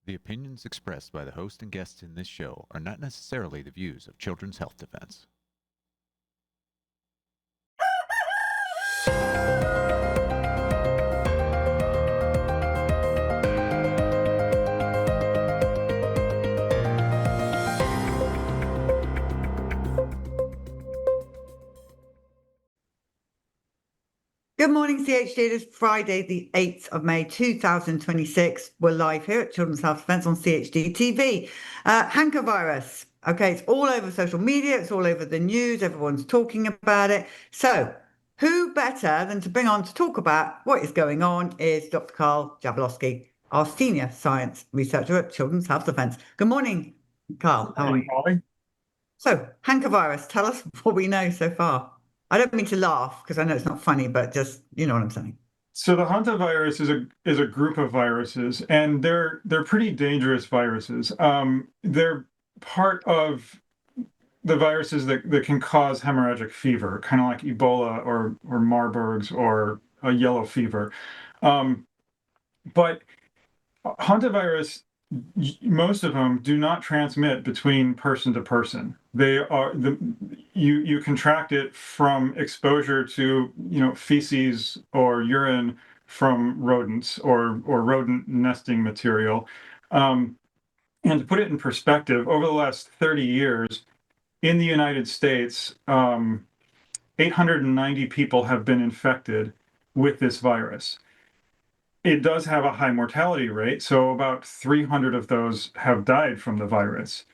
The opinions expressed by the host and guests in this show are not necessarily the views of Children's Health Defense. Good morning, CHD. It is Friday, the 8th of May, 2026. We're live here at Children's Health Defense on CHD TV. Hantavirus. Okay, it's all over social media. It's all over the news. Everyone's talking about it. So who better than to bring on to talk about what is going on is Dr. Karl Jablonowski, our senior science researcher at Children's Health Defense. Good morning, Karl. How are you? So, hantavirus, tell us what we know so far. I don't mean to laugh because I know it's not funny, but just you know what I'm saying. So the hantavirus is a group of viruses, and they're pretty dangerous viruses. They're part of the viruses that can cause hemorrhagic fever, kind of like Ebola or Marburg's or a yellow fever. But hantavirus, most of them do not transmit between person to person. You contract it from exposure to feces or urine from rodents or rodent nesting material. And to put it in perspective, over the last 30 years in the United States, 890 people have been infected with this virus. It does have a high mortality rate, so about 300 of those have died from the virus.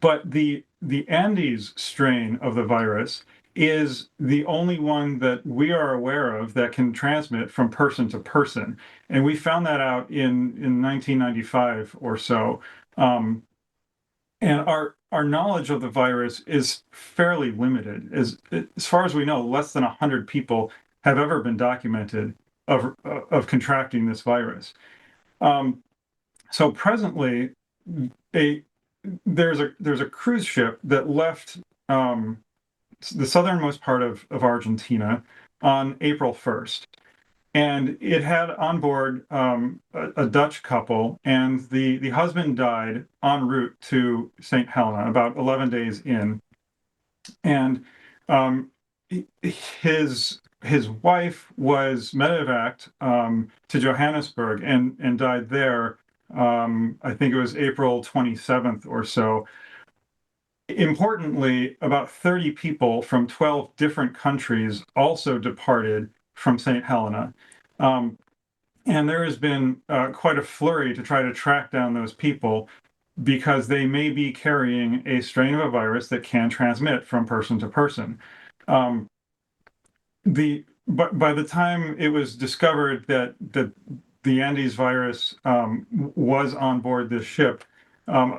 But the Andes strain of the virus is the only one that we are aware of that can transmit from person to person. And we found that out in 1995 or so. And our knowledge of the virus is fairly limited. As far as we know, less than 100 people have ever been documented of contracting this virus. So presently, there's a cruise ship that left the southernmost part of Argentina on April 1st. And it had on board a Dutch couple, and the husband died en route to St. Helena about 11 days in. And his wife was medevaced to Johannesburg and died there. I think it was April 27th or so. Importantly, about 30 people from 12 different countries also departed from St. Helena. And there has been quite a flurry to try to track down those people because they may be carrying a strain of a virus that can transmit from person to person. But by the time it was discovered that the Andes virus was on board this ship,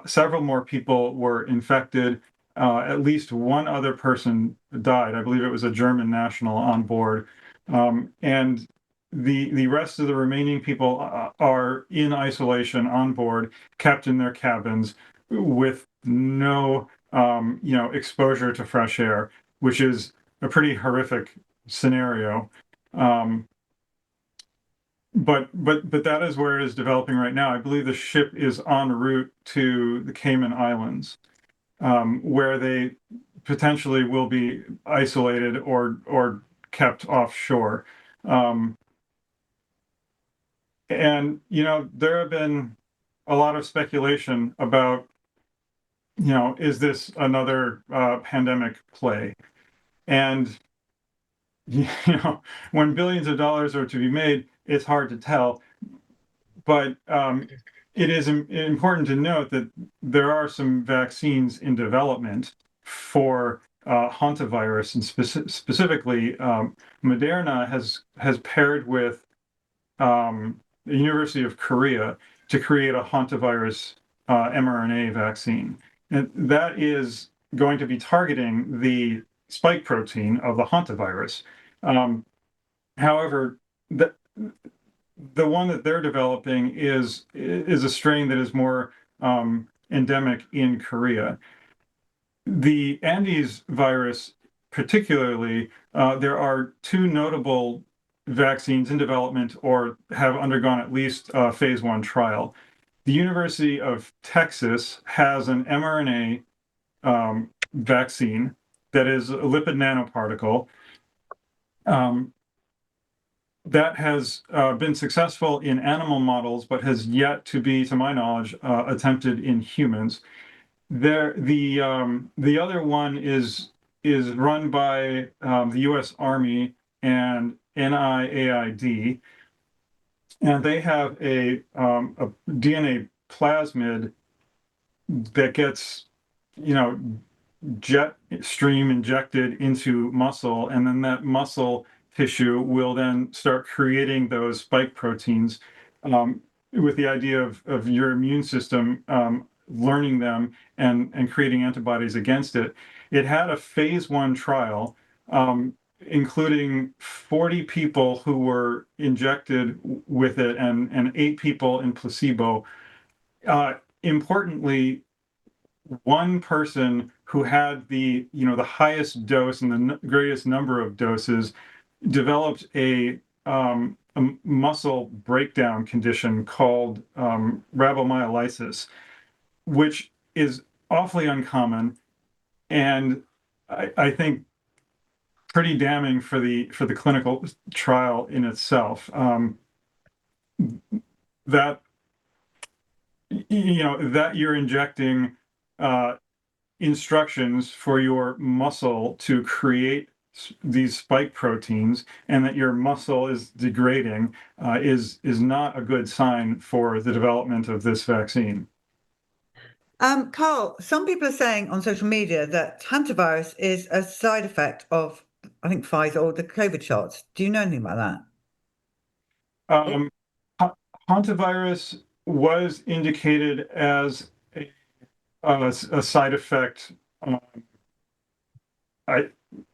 several more people were infected. At least one other person died. I believe it was a German national on board. And the rest of the remaining people are in isolation on board, kept in their cabins with no exposure to fresh air, which is a pretty horrific scenario. But that is where it is developing right now. I believe the ship is en route to the Cayman Islands, where they potentially will be isolated or kept offshore. And there have been a lot of speculation about is this another pandemic play? And when billions of dollars are to be made, it's hard to tell. But it is important to note that there are some vaccines in development for hantavirus, and specifically Moderna has paired with the University of Korea to create a hantavirus mRNA vaccine. And that is going to be targeting the spike protein of the hantavirus. However, the one that they're developing is a strain that is more endemic in Korea. The Andes virus, particularly, there are two notable vaccines in development or have undergone at least a phase 1 trial. The University of Texas has an mRNA vaccine that is a lipid nanoparticle that has been successful in animal models, but has yet to be, to my knowledge, attempted in humans. The other one is run by the U.S. Army and NIAID, and they have a DNA plasmid that gets, jet stream injected into muscle, and then that muscle tissue will then start creating those spike proteins with the idea of your immune system learning them and creating antibodies against it. It had a phase 1 trial, including 40 people who were injected with it and 8 people in placebo. Importantly, one person who had the highest dose and the greatest number of doses developed a muscle breakdown condition called rhabdomyolysis, which is awfully uncommon, and I think pretty damning for the clinical trial in itself. That you're injecting instructions for your muscle to create these spike proteins, and that your muscle is degrading is not a good sign for the development of this vaccine. Karl, some people are saying on social media that hantavirus is a side effect of, I think, Pfizer or the COVID shots. Do you know anything about that? Hantavirus was indicated as a side effect.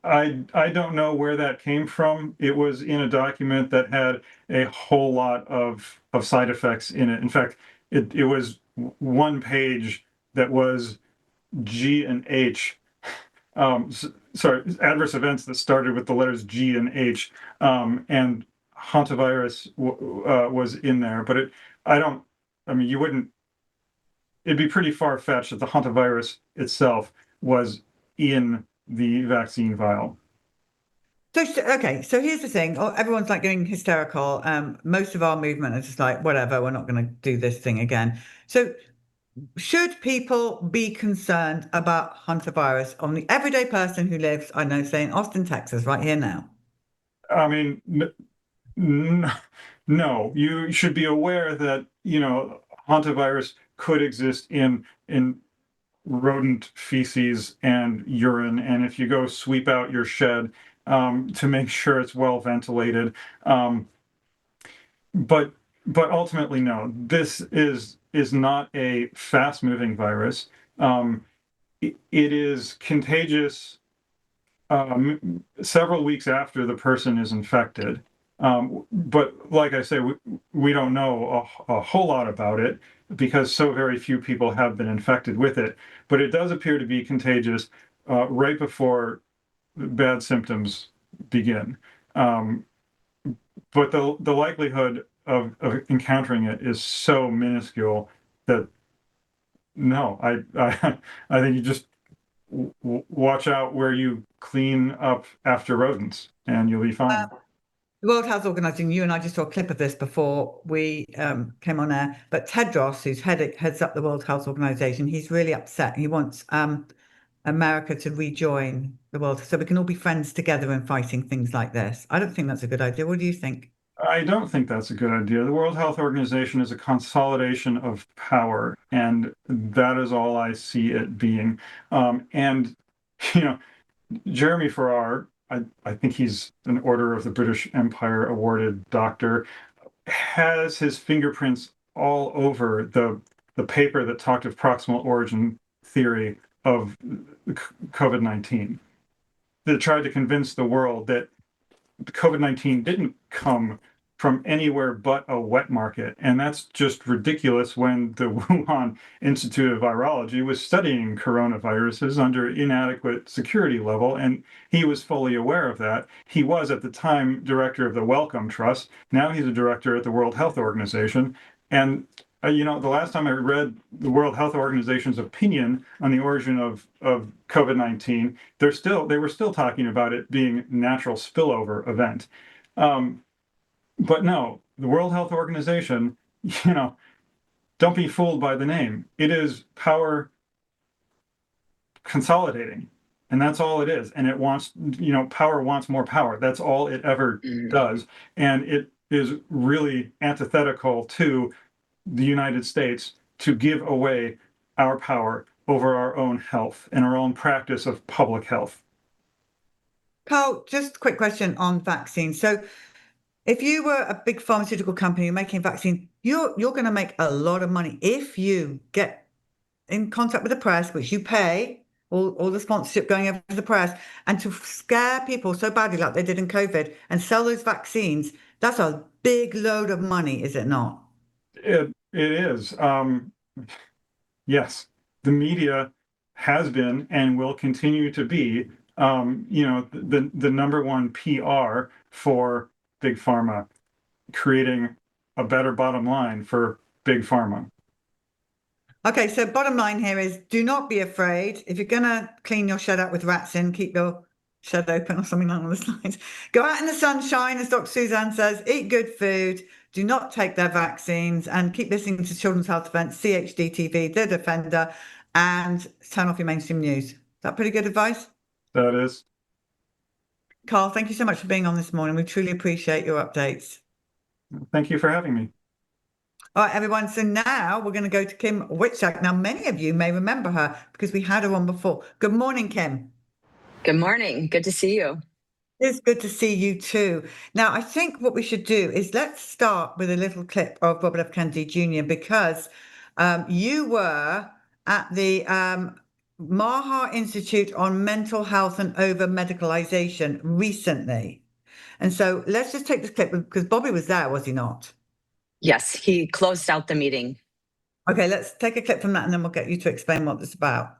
I don't know where that came from. It was in a document that had a whole lot of side effects in it. In fact, it was one page that was G and H. Sorry, adverse events that started with the letters G and H, and hantavirus was in there. But you wouldn't. It'd be pretty far-fetched that the hantavirus itself was in the vaccine vial. So here's the thing. Everyone's like getting hysterical. Most of our movement is just like, whatever, we're not going to do this thing again. So should people be concerned about hantavirus on the everyday person who lives, I know, say in Austin, Texas, right here now? I mean, no, you should be aware that, hantavirus could exist in rodent feces and urine, and if you go sweep out your shed to make sure it's well ventilated, but ultimately no, this is not a fast-moving virus. It is contagious several weeks after the person is infected, but like I say, we don't know a whole lot about it because so very few people have been infected with it. But it does appear to be contagious right before bad symptoms begin. But the likelihood of encountering it is so minuscule that no, I think you just watch out where you clean up after rodents, and you'll be fine. The World Health Organization, you and I just saw a clip of this before we came on air, but Tedros, who's heads up the World Health Organization, he's really upset. He wants America to rejoin the world so we can all be friends together in fighting things like this. I don't think that's a good idea. What do you think? I don't think that's a good idea. The World Health Organization is a consolidation of power, and that is all I see it being. And, Jeremy Farrar, I think he's an Order of the British Empire awarded doctor, has his fingerprints all over the paper that talked of proximal origin theory of COVID-19, that tried to convince the world that COVID-19 didn't come from anywhere but a wet market. And that's just ridiculous when the Wuhan Institute of Virology was studying coronaviruses under inadequate security level, and he was fully aware of that. He was at the time director of the Wellcome Trust. Now he's a director at the World Health Organization. And the last time I read the World Health Organization's opinion on the origin of COVID-19, they were still talking about it being natural spillover event. But no, the World Health Organization, don't be fooled by the name. It is power consolidating, and that's all it is. And it wants, power wants more power. That's all it ever does. And it is really antithetical to the United States to give away our power over our own health and our own practice of public health. Karl, just a quick question on vaccines. So if you were a big pharmaceutical company making a vaccine, you're going to make a lot of money if you get in contact with the press, which you pay, all the sponsorship going over to the press, and to scare people so badly like they did in COVID and sell those vaccines. That's a big load of money, is it not? It is. Yes, the media has been and will continue to be, the number one PR for Big Pharma, creating a better bottom line for Big Pharma. Okay, so bottom line here is do not be afraid. If you're going to clean your shed out with rats in, keep your shed open or something along those lines. Go out in the sunshine, as Dr. Suzanne says, eat good food, do not take their vaccines, and keep listening to Children's Health Defense, CHD TV, The Defender, and turn off your mainstream news. Is that pretty good advice? That is. Karl, thank you so much for being on this morning. We truly appreciate your updates. Thank you for having me. All right, everyone. So now we're going to go to Kim Witczak. Now, many of you may remember her because we had her on before. Good morning, Kim. Good morning. Good to see you. It's good to see you too. Now, I think what we should do is let's start with a little clip of Robert F. Kennedy Jr. because you were at the Maha Institute on Mental Health and Overmedicalization recently. And so let's just take this clip because Bobby was there, was he not? Yes, he closed out the meeting. Okay, let's take a clip from that and then we'll get you to explain what this is about.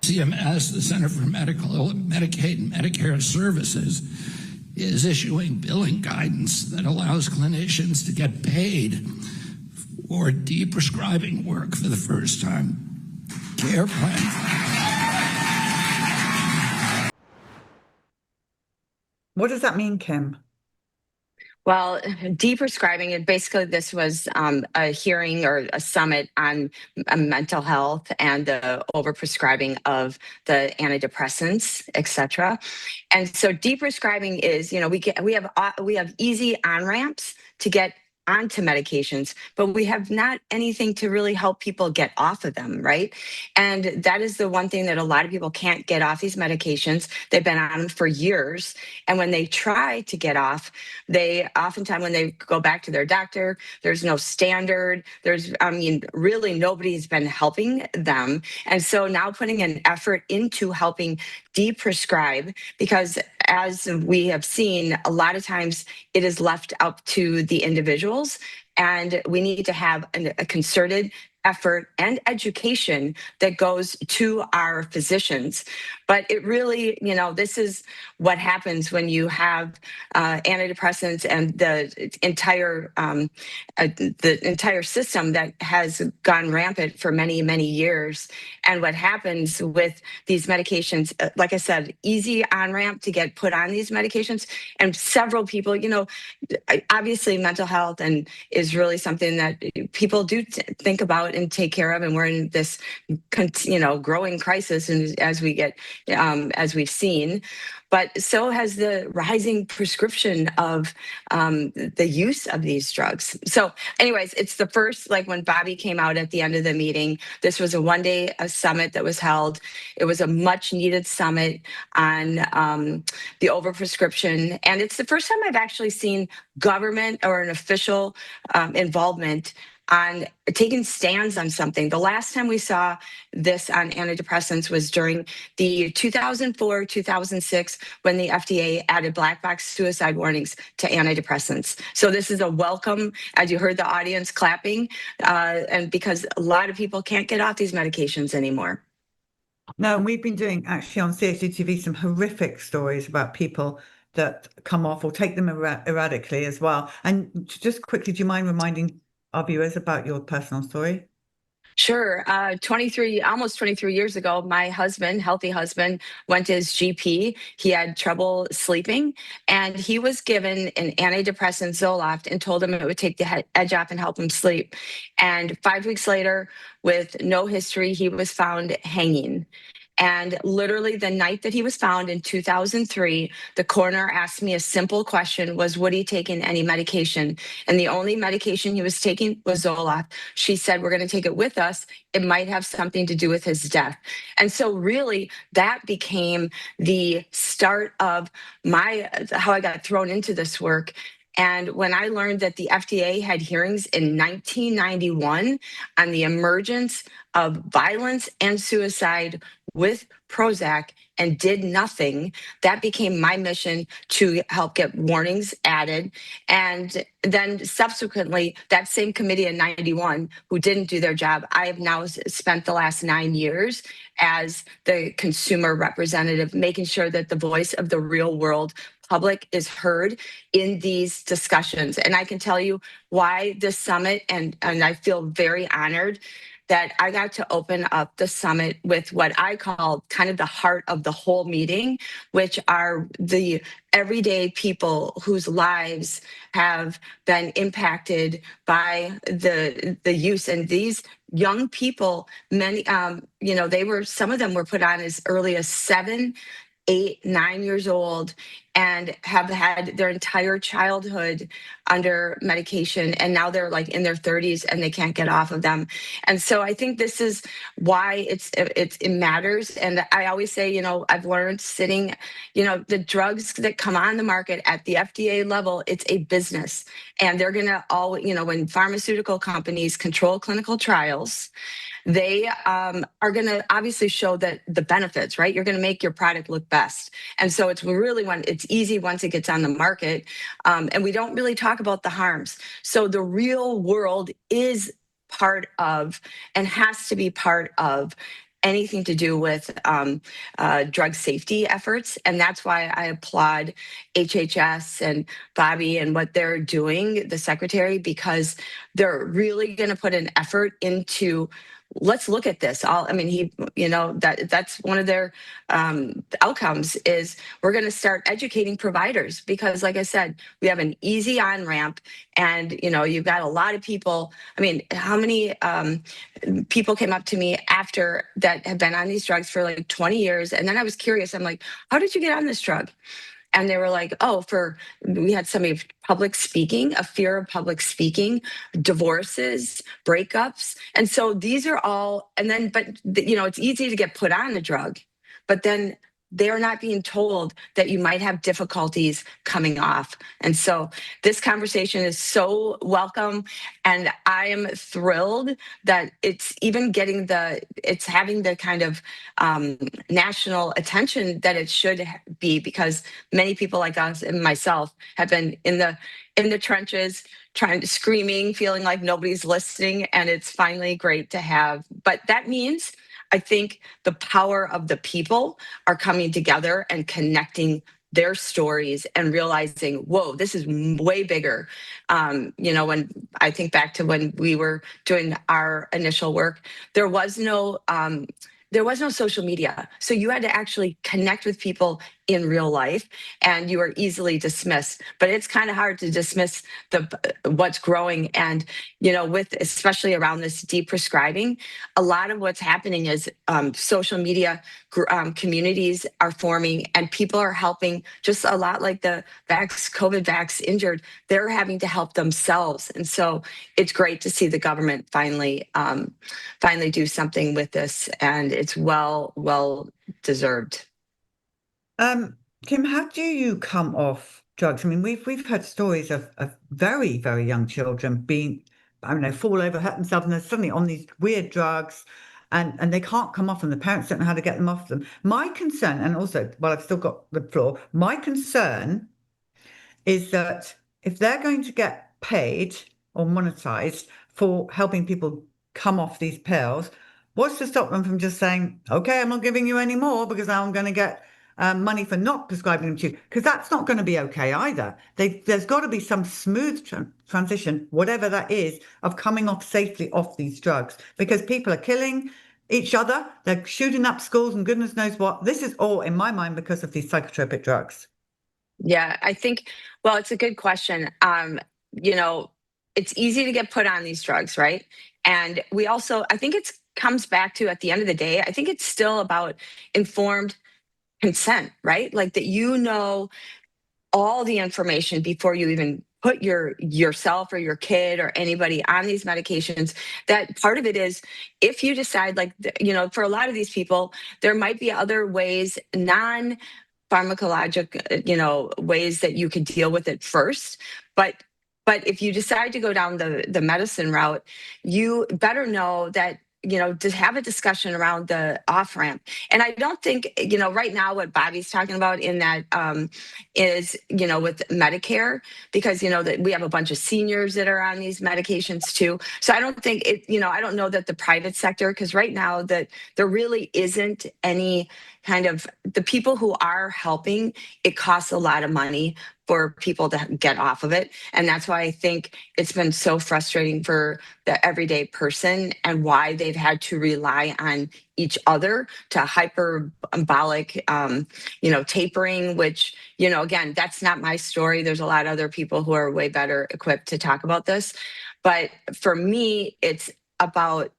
CMS, the Center for Medicaid and Medicare Services, is issuing billing guidance that allows clinicians to get paid for deprescribing work for the first time. Care plan. What does that mean, Kim? Well, deprescribing, basically this was a hearing or a summit on mental health and the overprescribing of the antidepressants, et cetera. And so deprescribing is, we have easy on-ramps to get onto medications, but we have not anything to really help people get off of them, right? And that is the one thing that a lot of people can't get off these medications. They've been on them for years. And when they try to get off, they oftentimes, when they go back to their doctor, there's no standard. Really nobody's been helping them. And so now putting an effort into helping deprescribe, because as we have seen, a lot of times it is left up to the individuals, and we need to have a concerted effort and education that goes to our physicians. But it really, this is what happens when you have antidepressants and the entire system that has gone rampant for many, many years. And what happens with these medications, like I said, easy on-ramp to get put on these medications. And several people, obviously mental health is really something that people do think about and take care of. And we're in this, growing crisis, and as we've seen, but so has the rising prescription of the use of these drugs. So anyways, it's the first, like when Bobby came out at the end of the meeting, this was a one-day summit that was held. It was a much needed summit on the overprescription. And it's the first time I've actually seen government or an official involvement on taking stands on something. The last time we saw this on antidepressants was during the 2004-2006 when the FDA added black box suicide warnings to antidepressants. So this is a welcome, as you heard the audience clapping, and because a lot of people can't get off these medications anymore. No, and we've been doing actually on CHD TV some horrific stories about people that come off or take them erratically as well. And just quickly, do you mind reminding our viewers about your personal story? Sure. Almost 23 years ago, my husband, healthy husband, went to his GP. He had trouble sleeping, and he was given an antidepressant Zoloft and told him it would take the edge off and help him sleep. And 5 weeks later, with no history, he was found hanging. And literally the night that he was found in 2003, the coroner asked me a simple question, was he taking any medication? And the only medication he was taking was Zoloft. She said, we're going to take it with us. It might have something to do with his death. And so really that became the start of how I got thrown into this work. And when I learned that the FDA had hearings in 1991 on the emergence of violence and suicide with Prozac and did nothing, that became my mission to help get warnings added. And then subsequently, that same committee in 91 who didn't do their job, I have now spent the last 9 years as the consumer representative, making sure that the voice of the real world public is heard in these discussions. And I can tell you why this summit, and I feel very honored that I got to open up the summit with what I call kind of the heart of the whole meeting, which are the everyday people whose lives have been impacted by the use. And these young people, many, some of them were put on as early as 7, 8, 9 years old and have had their entire childhood under medication. And now they're like in their 30s and they can't get off of them. And so I think this is why it matters. And I always say, I've learned sitting, the drugs that come on the market at the FDA level, it's a business. And they're going to when pharmaceutical companies control clinical trials, they are going to obviously show that the benefits, right? You're going to make your product look best. And so it's really it's easy once it gets on the market. And we don't really talk about the harms. So the real world is part of and has to be part of anything to do with drug safety efforts. And that's why I applaud HHS and Bobby and what they're doing, the secretary, because they're really going to put an effort into let's look at this. That's one of their outcomes is we're going to start educating providers because, like I said, we have an easy on-ramp and, you've got a lot of people. How many people came up to me after that have been on these drugs for like 20 years? And then I was curious. I'm like, how did you get on this drug? And they were like, we had somebody of public speaking, a fear of public speaking, divorces, breakups. And so these are all, it's easy to get put on the drug, but then they're not being told that you might have difficulties coming off. And so this conversation is so welcome. And I am thrilled that it's even it's having the kind of national attention that it should be, because many people like us and myself have been in the trenches, screaming, feeling like nobody's listening. And it's finally great to have, but that means I think the power of the people are coming together and connecting their stories and realizing, whoa, this is way bigger. When I think back to when we were doing our initial work, there was no social media. So you had to actually connect with people in real life and you are easily dismissed, but it's kind of hard to dismiss what's growing. And, especially around this Deprescribing, a lot of what's happening is social media communities are forming and people are helping, just a lot like the COVID vax injured, they're having to help themselves. And so it's great to see the government finally do something with this, and it's well deserved. Kim, how do you come off drugs? We've heard stories of very, very young children being I don't know, fall over, hurt themselves, and they're suddenly on these weird drugs. And they can't come off them. The parents don't know how to get them off them. My concern, and also, while I've still got the floor, my concern is that if they're going to get paid or monetized for helping people come off these pills, what's to stop them from just saying, okay, I'm not giving you any more because I'm going to get money for not prescribing them to you? Because that's not going to be okay either. There's got to be some smooth transition, whatever that is, of coming off safely off these drugs, because people are killing each other. They're shooting up schools and goodness knows what. This is all, in my mind, because of these psychotropic drugs. Yeah, I think, well, it's a good question. You know, it's easy to get put on these drugs, right? And we also, I think it comes back to, at the end of the day, I think it's still about informed consent, right? Like that, you know, all the information before you even put yourself or your kid or anybody on these medications. That part of it is, if you decide, like, you know, for a lot of these people, there might be other ways, pharmacologic, you know, ways that you could deal with it first. But if you decide to go down the medicine route, you better know that, you know, to have a discussion around the off ramp. And I don't think, you know, right now what Bobby's talking about in that is, you know, with Medicare, because, you know, that we have a bunch of seniors that are on these medications too. So I don't think it, you know, I don't know that the private sector, because right now that there really isn't any kind of, the people who are helping, it costs a lot of money for people to get off of it. And that's why I think it's been so frustrating for the everyday person, and why they've had to rely on each other to hyperbolic, you know, tapering, which, you know, again, that's not my story. There's a lot of other people who are way better equipped to talk about this. But for me, it's about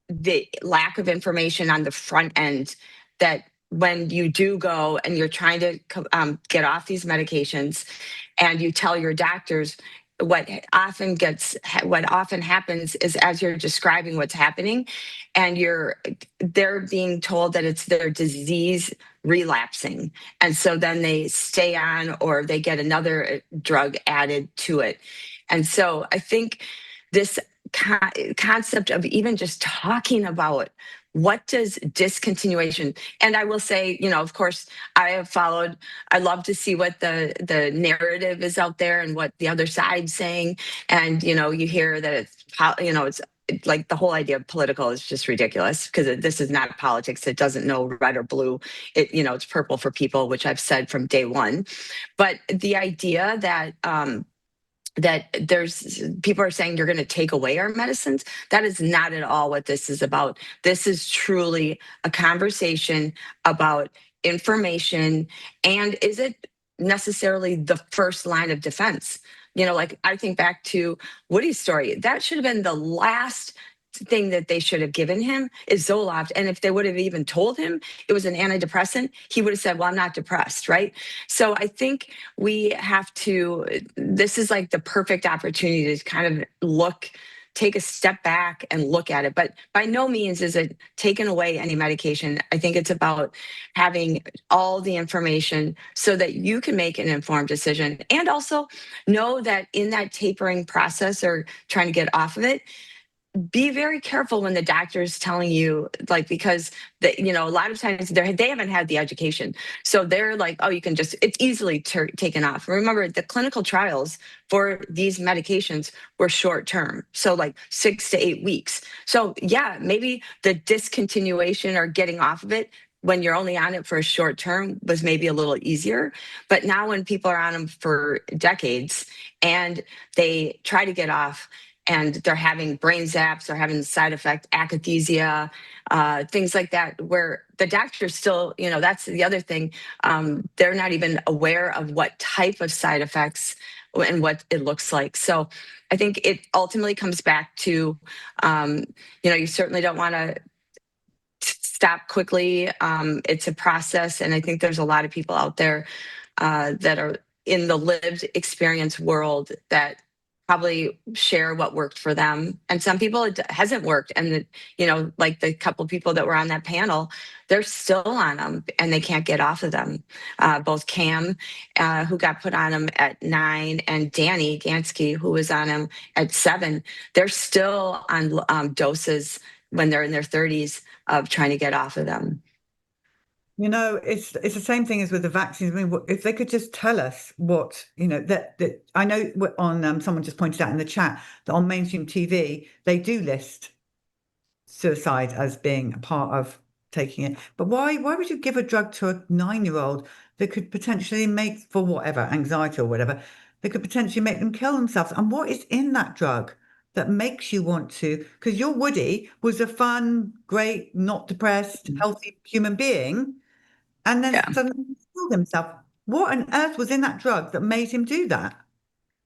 the lack of information on the front end, that when you do go and you're trying to get off these medications, and you tell your doctors, what often happens is, as you're describing what's happening, and they're being told that it's their disease relapsing, and so then they stay on, or they get another drug added to it. And so I think this concept of even just talking about, what does discontinuation, and I will say, you know, of course, I love to see what the narrative is out there and what the other side's saying. And, you know, you hear that it's, you know, it's like the whole idea of political is just ridiculous, because this is not politics. It doesn't know red or blue. It, you know, it's purple for people, which I've said from day one. But the idea that, that there's people are saying you're going to take away our medicines, that is not at all what this is about. This is truly a conversation about information. And is it necessarily the first line of defense? You know, like, I think back to Woody's story, that should have been the last thing that they should have given him, is Zoloft. And if they would have even told him it was an antidepressant, he would have said, well, I'm not depressed, right? So I think we have to, this is like the perfect opportunity to kind of take a step back and look at it. But by no means is it taking away any medication. I think it's about having all the information so that you can make an informed decision, and also know that in that tapering process, or trying to get off of it, be very careful when the doctor is telling you, like, because you know, a lot of times they haven't had the education. So they're like, oh, you can just, it's easily taken off. Remember, the clinical trials for these medications were short term. So like 6 to 8 weeks. So yeah, maybe the discontinuation or getting off of it when you're only on it for a short term was maybe a little easier. But now when people are on them for decades and they try to get off, and they're having brain zaps, they're having side effect akathisia, things like that, where the doctor's still, you know, that's the other thing. They're not even aware of what type of side effects and what it looks like. So I think it ultimately comes back to, you know, you certainly don't want to stop quickly. It's a process. And I think there's a lot of people out there that are in the lived experience world that probably share what worked for them. And some people it hasn't worked. And, like the couple people that were on that panel, they're still on them and they can't get off of them. Both Cam, who got put on them at 9, and Danny Gansky, who was on them at 7, they're still on doses when they're in their 30s of trying to get off of them. It's the same thing as with the vaccines. I mean, if they could just tell us what, that I know on someone just pointed out in the chat that on mainstream TV, they do list suicide as being a part of taking it. But why would you give a drug to a 9-year-old that could potentially make, for whatever, anxiety or whatever, that could potentially make them kill themselves? And what is in that drug that makes you want to? Because your Woody was a fun, great, not depressed, healthy human being. And then suddenly he killed himself. What on earth was in that drug that made him do that?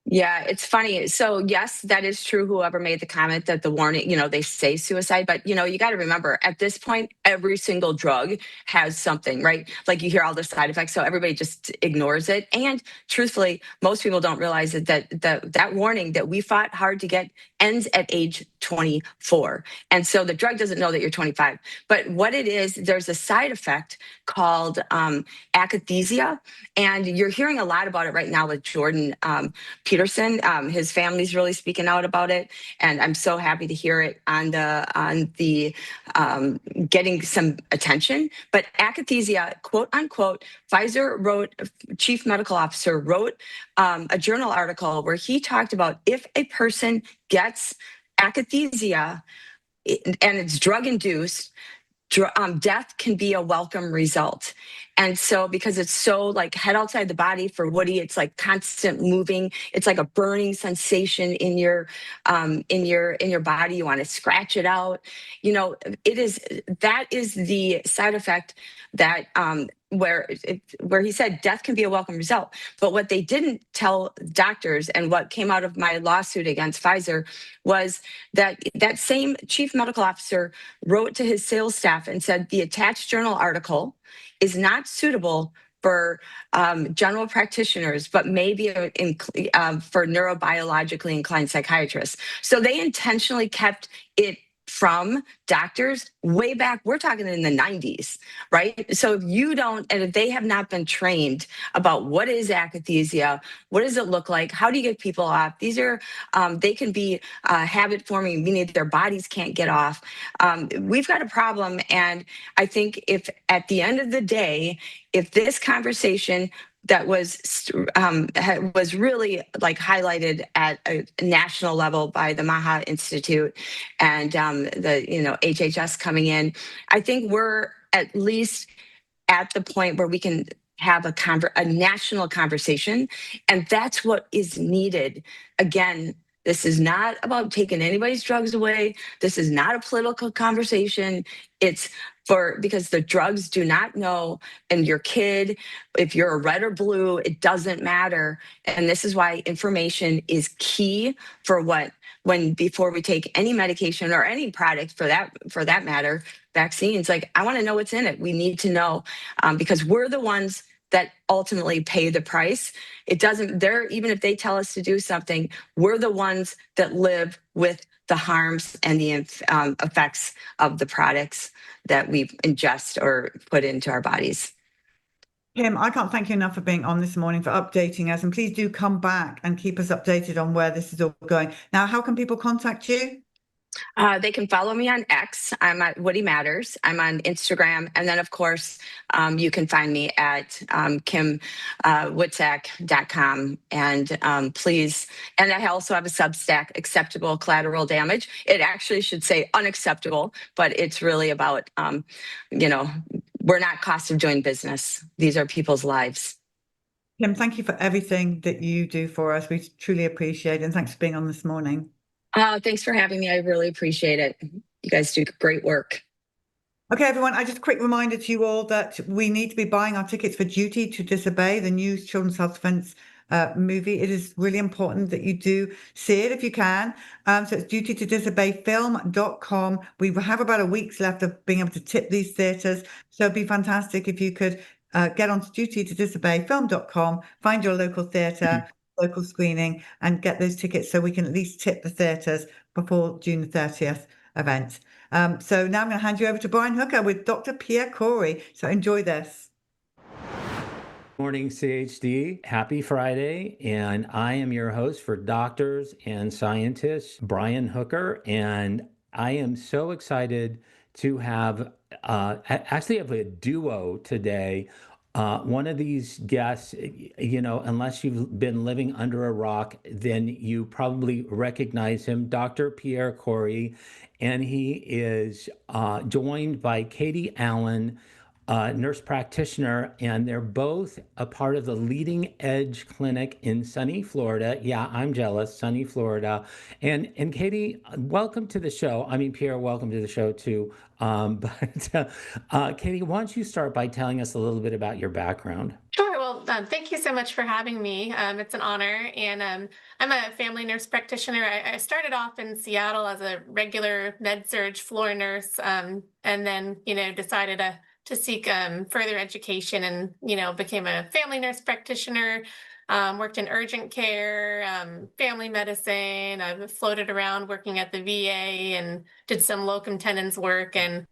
Yeah, it's funny. So yes, that is true. Whoever made the comment that the warning, they say suicide, but you got to remember at this point, every single drug has something, right? Like you hear all the side effects. So everybody just ignores it. And truthfully, most people don't realize that warning that we fought hard to get ends at age 24. And so the drug doesn't know that you're 25, but what it is, there's a side effect called akathisia. And you're hearing a lot about it right now with Jordan Peterson. His family's really speaking out about it, and I'm so happy to hear it on the getting some attention. But akathisia, quote unquote, Pfizer wrote, chief medical officer wrote a journal article where he talked about if a person gets akathisia and it's drug induced, death can be a welcome result. And so because it's so like head outside the body for Woody, it's like constant moving. It's like a burning sensation in your body. You want to scratch it out. That is the side effect that where he said death can be a welcome result. But what they didn't tell doctors, and what came out of my lawsuit against Pfizer, was that same chief medical officer wrote to his sales staff and said the attached journal article is not suitable for general practitioners, but maybe for neurobiologically inclined psychiatrists. So they intentionally kept it from doctors way back. We're talking in the 90s, right? So if they have not been trained about what is akathisia, what does it look like, how do you get people off? These are, they can be habit forming, meaning their bodies can't get off. We've got a problem. And I think if at the end of the day, if this conversation that was really like highlighted at a national level by the Maha Institute and the HHS coming in, I think we're at least at the point where we can have a national conversation, and that's what is needed. Again, this is not about taking anybody's drugs away. This is not a political conversation. It's because the drugs do not know, and your kid, if you're a red or blue, it doesn't matter. And this is why information is key before we take any medication or any product for that matter, vaccines. Like, I want to know what's in it. We need to know because we're the ones that ultimately pay the price. Even if they tell us to do something, we're the ones that live with the harms and the effects of the products that we ingest or put into our bodies. Kim, I can't thank you enough for being on this morning, for updating us. And please do come back and keep us updated on where this is all going. Now, how can people contact you? They can follow me on X. I'm at Woody Matters. I'm on Instagram. And then, of course, you can find me at kimwitczak.com. And please, and I also have a Substack, Acceptable Collateral Damage. It actually should say unacceptable, but it's really about, we're not cost of doing business. These are people's lives. Kim, thank you for everything that you do for us. We truly appreciate it. And thanks for being on this morning. Thanks for having me. I really appreciate it. You guys do great work. Okay, everyone, just a quick reminder to you all that we need to be buying our tickets for Duty to Disobey, the new children's self-defense movie. It is really important that you do see it if you can. So it's dutytodisobeyfilm.com. We have about a week's left of being able to tip these theatres. So it'd be fantastic if you could get onto dutytodisobeyfilm.com, find your local theatre, local screening and get those tickets so we can at least tip the theatres before June the 30th event. So now I'm going to hand you over to Brian Hooker with Dr. Pierre Kory. So enjoy this. Morning, CHD. Happy Friday. And I am your host for Doctors and Scientists, Brian Hooker. And I am so excited to have, actually have a duo today. One of these guests, unless you've been living under a rock, then you probably recognize him, Dr. Pierre Kory. And he is joined by Katie Allen, nurse practitioner, and they're both a part of the Leading Edge Clinic in sunny Florida. Yeah, I'm jealous, sunny Florida. And Katie, welcome to the show. I mean, Pierre, welcome to the show too. But Katie, why don't you start by telling us a little bit about your background? Sure. Well, thank you so much for having me. It's an honor. And I'm a family nurse practitioner. I started off in Seattle as a regular med-surg floor nurse, and then, decided to seek further education and, became a family nurse practitioner, worked in urgent care, family medicine. I've floated around working at the VA and did some locum tenens work. And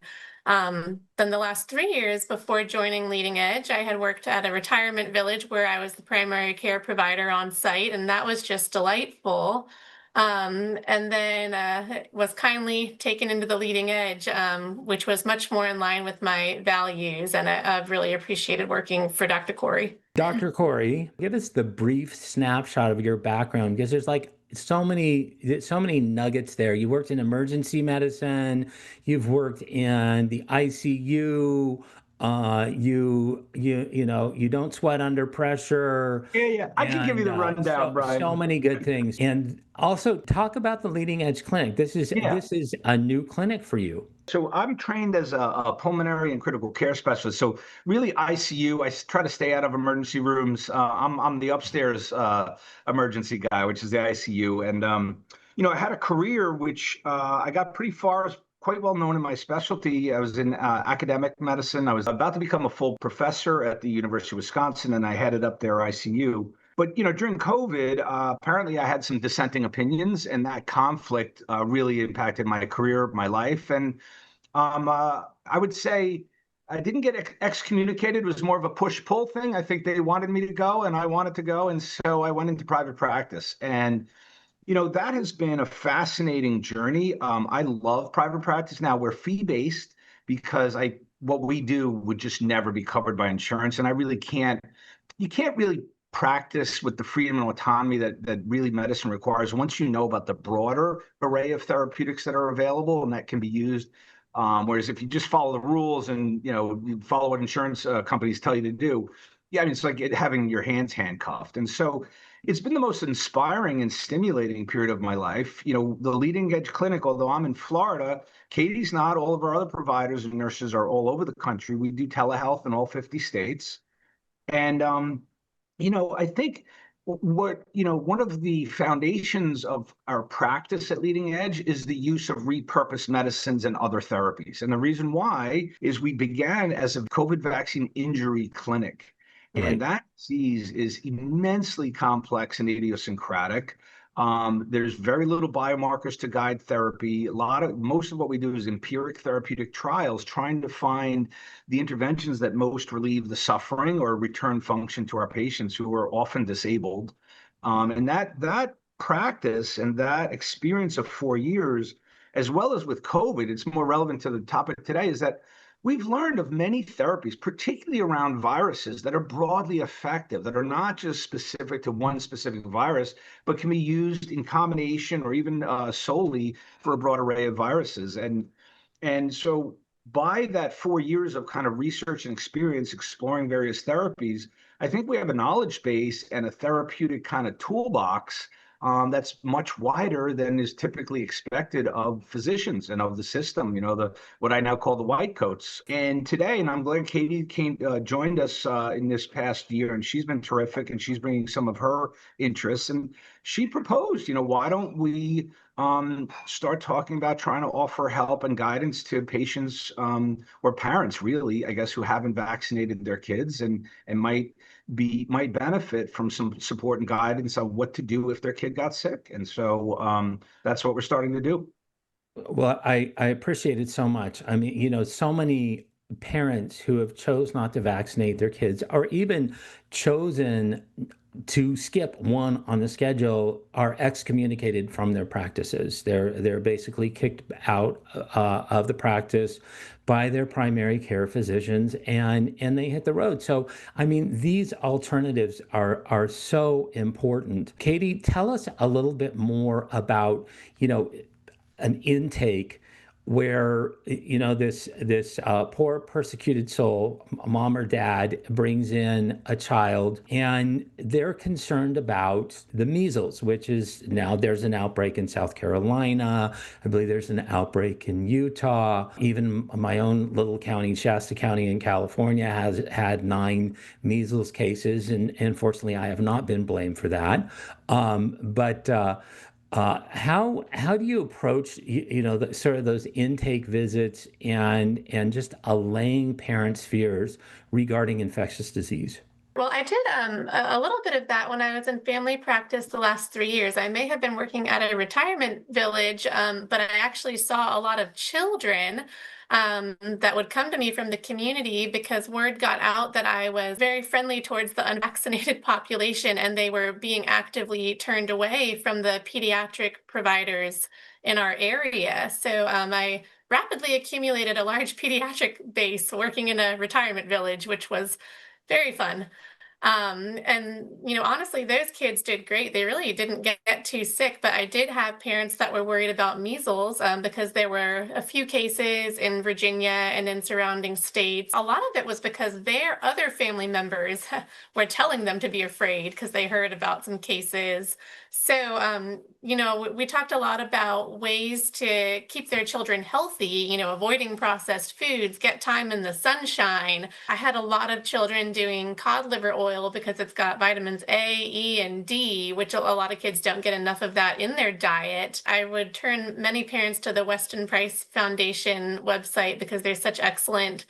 then the last 3 years before joining Leading Edge, I had worked at a retirement village where I was the primary care provider on site, and that was just delightful. And then was kindly taken into the Leading Edge, which was much more in line with my values, and I've really appreciated working for Dr. Kory. Dr. Kory, give us the brief snapshot of your background, because there's like so many nuggets there. You worked in emergency medicine, you've worked in the ICU, you don't sweat under pressure. Yeah. I can give you the rundown, Brian. So many good things. And also talk about the Leading Edge Clinic. This is a new clinic for you. So I'm trained as a pulmonary and critical care specialist. So really ICU, I try to stay out of emergency rooms. I'm the upstairs emergency guy, which is the ICU. And, I had a career which I got pretty far, quite well known in my specialty. I was in academic medicine. I was about to become a full professor at the University of Wisconsin, and I headed up their ICU. But, during COVID, apparently I had some dissenting opinions, and that conflict really impacted my career, my life. And I would say I didn't get excommunicated. It was more of a push-pull thing. I think they wanted me to go, and I wanted to go. And so I went into private practice. And, that has been a fascinating journey. I love private practice. Now, we're fee-based because what we do would just never be covered by insurance. And you can't really practice with the freedom and autonomy that really medicine requires once you know about the broader array of therapeutics that are available and that can be used. Whereas if you just follow the rules and you follow what insurance companies tell you to do, it's like having your hands handcuffed. And so it's been the most inspiring and stimulating period of my life. The Leading Edge Clinic, although I'm in Florida, Katie's not. All of our other providers and nurses are all over the country. We do telehealth in all 50 states. And I think one of the foundations of our practice at Leading Edge is the use of repurposed medicines and other therapies. And the reason why is we began as a COVID vaccine injury clinic. Right. And that disease is immensely complex and idiosyncratic. There's very little biomarkers to guide therapy. Most of what we do is empiric therapeutic trials, trying to find the interventions that most relieve the suffering or return function to our patients who are often disabled. And that practice and that experience of 4 years, as well as with COVID, it's more relevant to the topic today, is that we've learned of many therapies, particularly around viruses, that are broadly effective, that are not just specific to one specific virus, but can be used in combination or even solely for a broad array of viruses. And so by that 4 years of kind of research and experience exploring various therapies, I think we have a knowledge base and a therapeutic kind of toolbox that's much wider than is typically expected of physicians and of the system, what I now call the white coats. And today, and I'm glad Katie joined us in this past year, and she's been terrific, and she's bringing some of her interests. And she proposed, why don't we start talking about trying to offer help and guidance to patients or parents, really, I guess, who haven't vaccinated their kids and might benefit from some support and guidance on what to do if their kid got sick. And so that's what we're starting to do. Well, I appreciate it so much. I mean, so many parents who have chose not to vaccinate their kids, or even chosen to skip one on the schedule, are excommunicated from their practices. They're basically kicked out of the practice by their primary care physicians, and they hit the road. So, I mean, these alternatives are so important. Katie, tell us a little bit more about, an intake where this poor persecuted soul, mom or dad, brings in a child, and they're concerned about the measles, which is now there's an outbreak in South Carolina. I believe there's an outbreak in Utah. Even my own little county, Shasta County in California, has had 9 measles cases, and unfortunately I have not been blamed for that. How do you approach sort of those intake visits and just allaying parents' fears regarding infectious disease? Well, I did a little bit of that when I was in family practice the last 3 years. I may have been working at a retirement village, but I actually saw a lot of children that would come to me from the community because word got out that I was very friendly towards the unvaccinated population, and they were being actively turned away from the pediatric providers in our area. So I rapidly accumulated a large pediatric base working in a retirement village, which was very fun. And honestly, those kids did great. They really didn't get too sick, but I did have parents that were worried about measles because there were a few cases in Virginia and in surrounding states. A lot of it was because their other family members were telling them to be afraid because they heard about some cases. So, we talked a lot about ways to keep their children healthy, avoiding processed foods, get time in the sunshine. I had a lot of children doing cod liver oil because it's got vitamins A, E, and D, which a lot of kids don't get enough of that in their diet. I would turn many parents to the Weston Price Foundation website because there's such excellent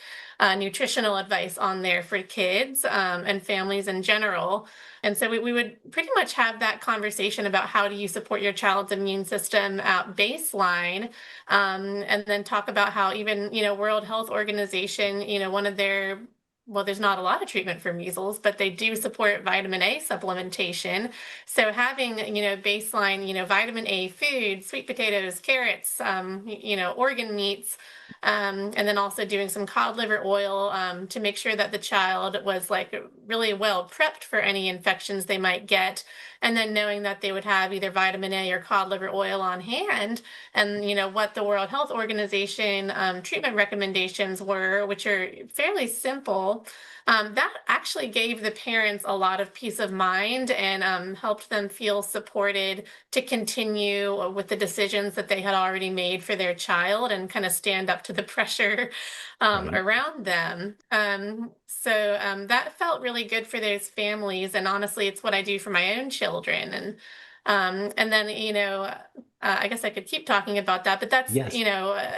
nutritional advice on there for kids and families in general. And so we would pretty much have that conversation about how do you support your child's immune system at baseline, and then talk about how even, World Health Organization, one of their, well, there's not a lot of treatment for measles, but they do support vitamin A supplementation. So having, baseline, vitamin A food, sweet potatoes, carrots, organ meats, and then also doing some cod liver oil to make sure that the child was like really well prepped for any infections they might get. And then knowing that they would have either vitamin A or cod liver oil on hand, and what the World Health Organization treatment recommendations were, which are fairly simple. That actually gave the parents a lot of peace of mind and helped them feel supported to continue with the decisions that they had already made for their child and kind of stand up to the pressure Right. around them. So that felt really good for those families. And honestly, it's what I do for my own children. And then, I guess I could keep talking about that, but that's, Yes.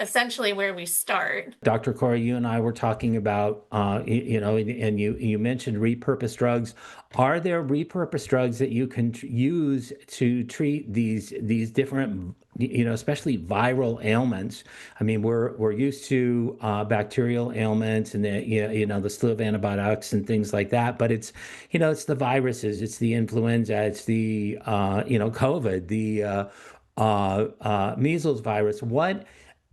Essentially where we start. Dr. Kory, you and I were talking about, and you mentioned repurposed drugs. Are there repurposed drugs that you can use to treat these different, especially viral ailments? I mean, we're used to bacterial ailments and the slew of antibiotics and things like that. But it's the viruses, it's the influenza, it's the COVID, the measles virus. What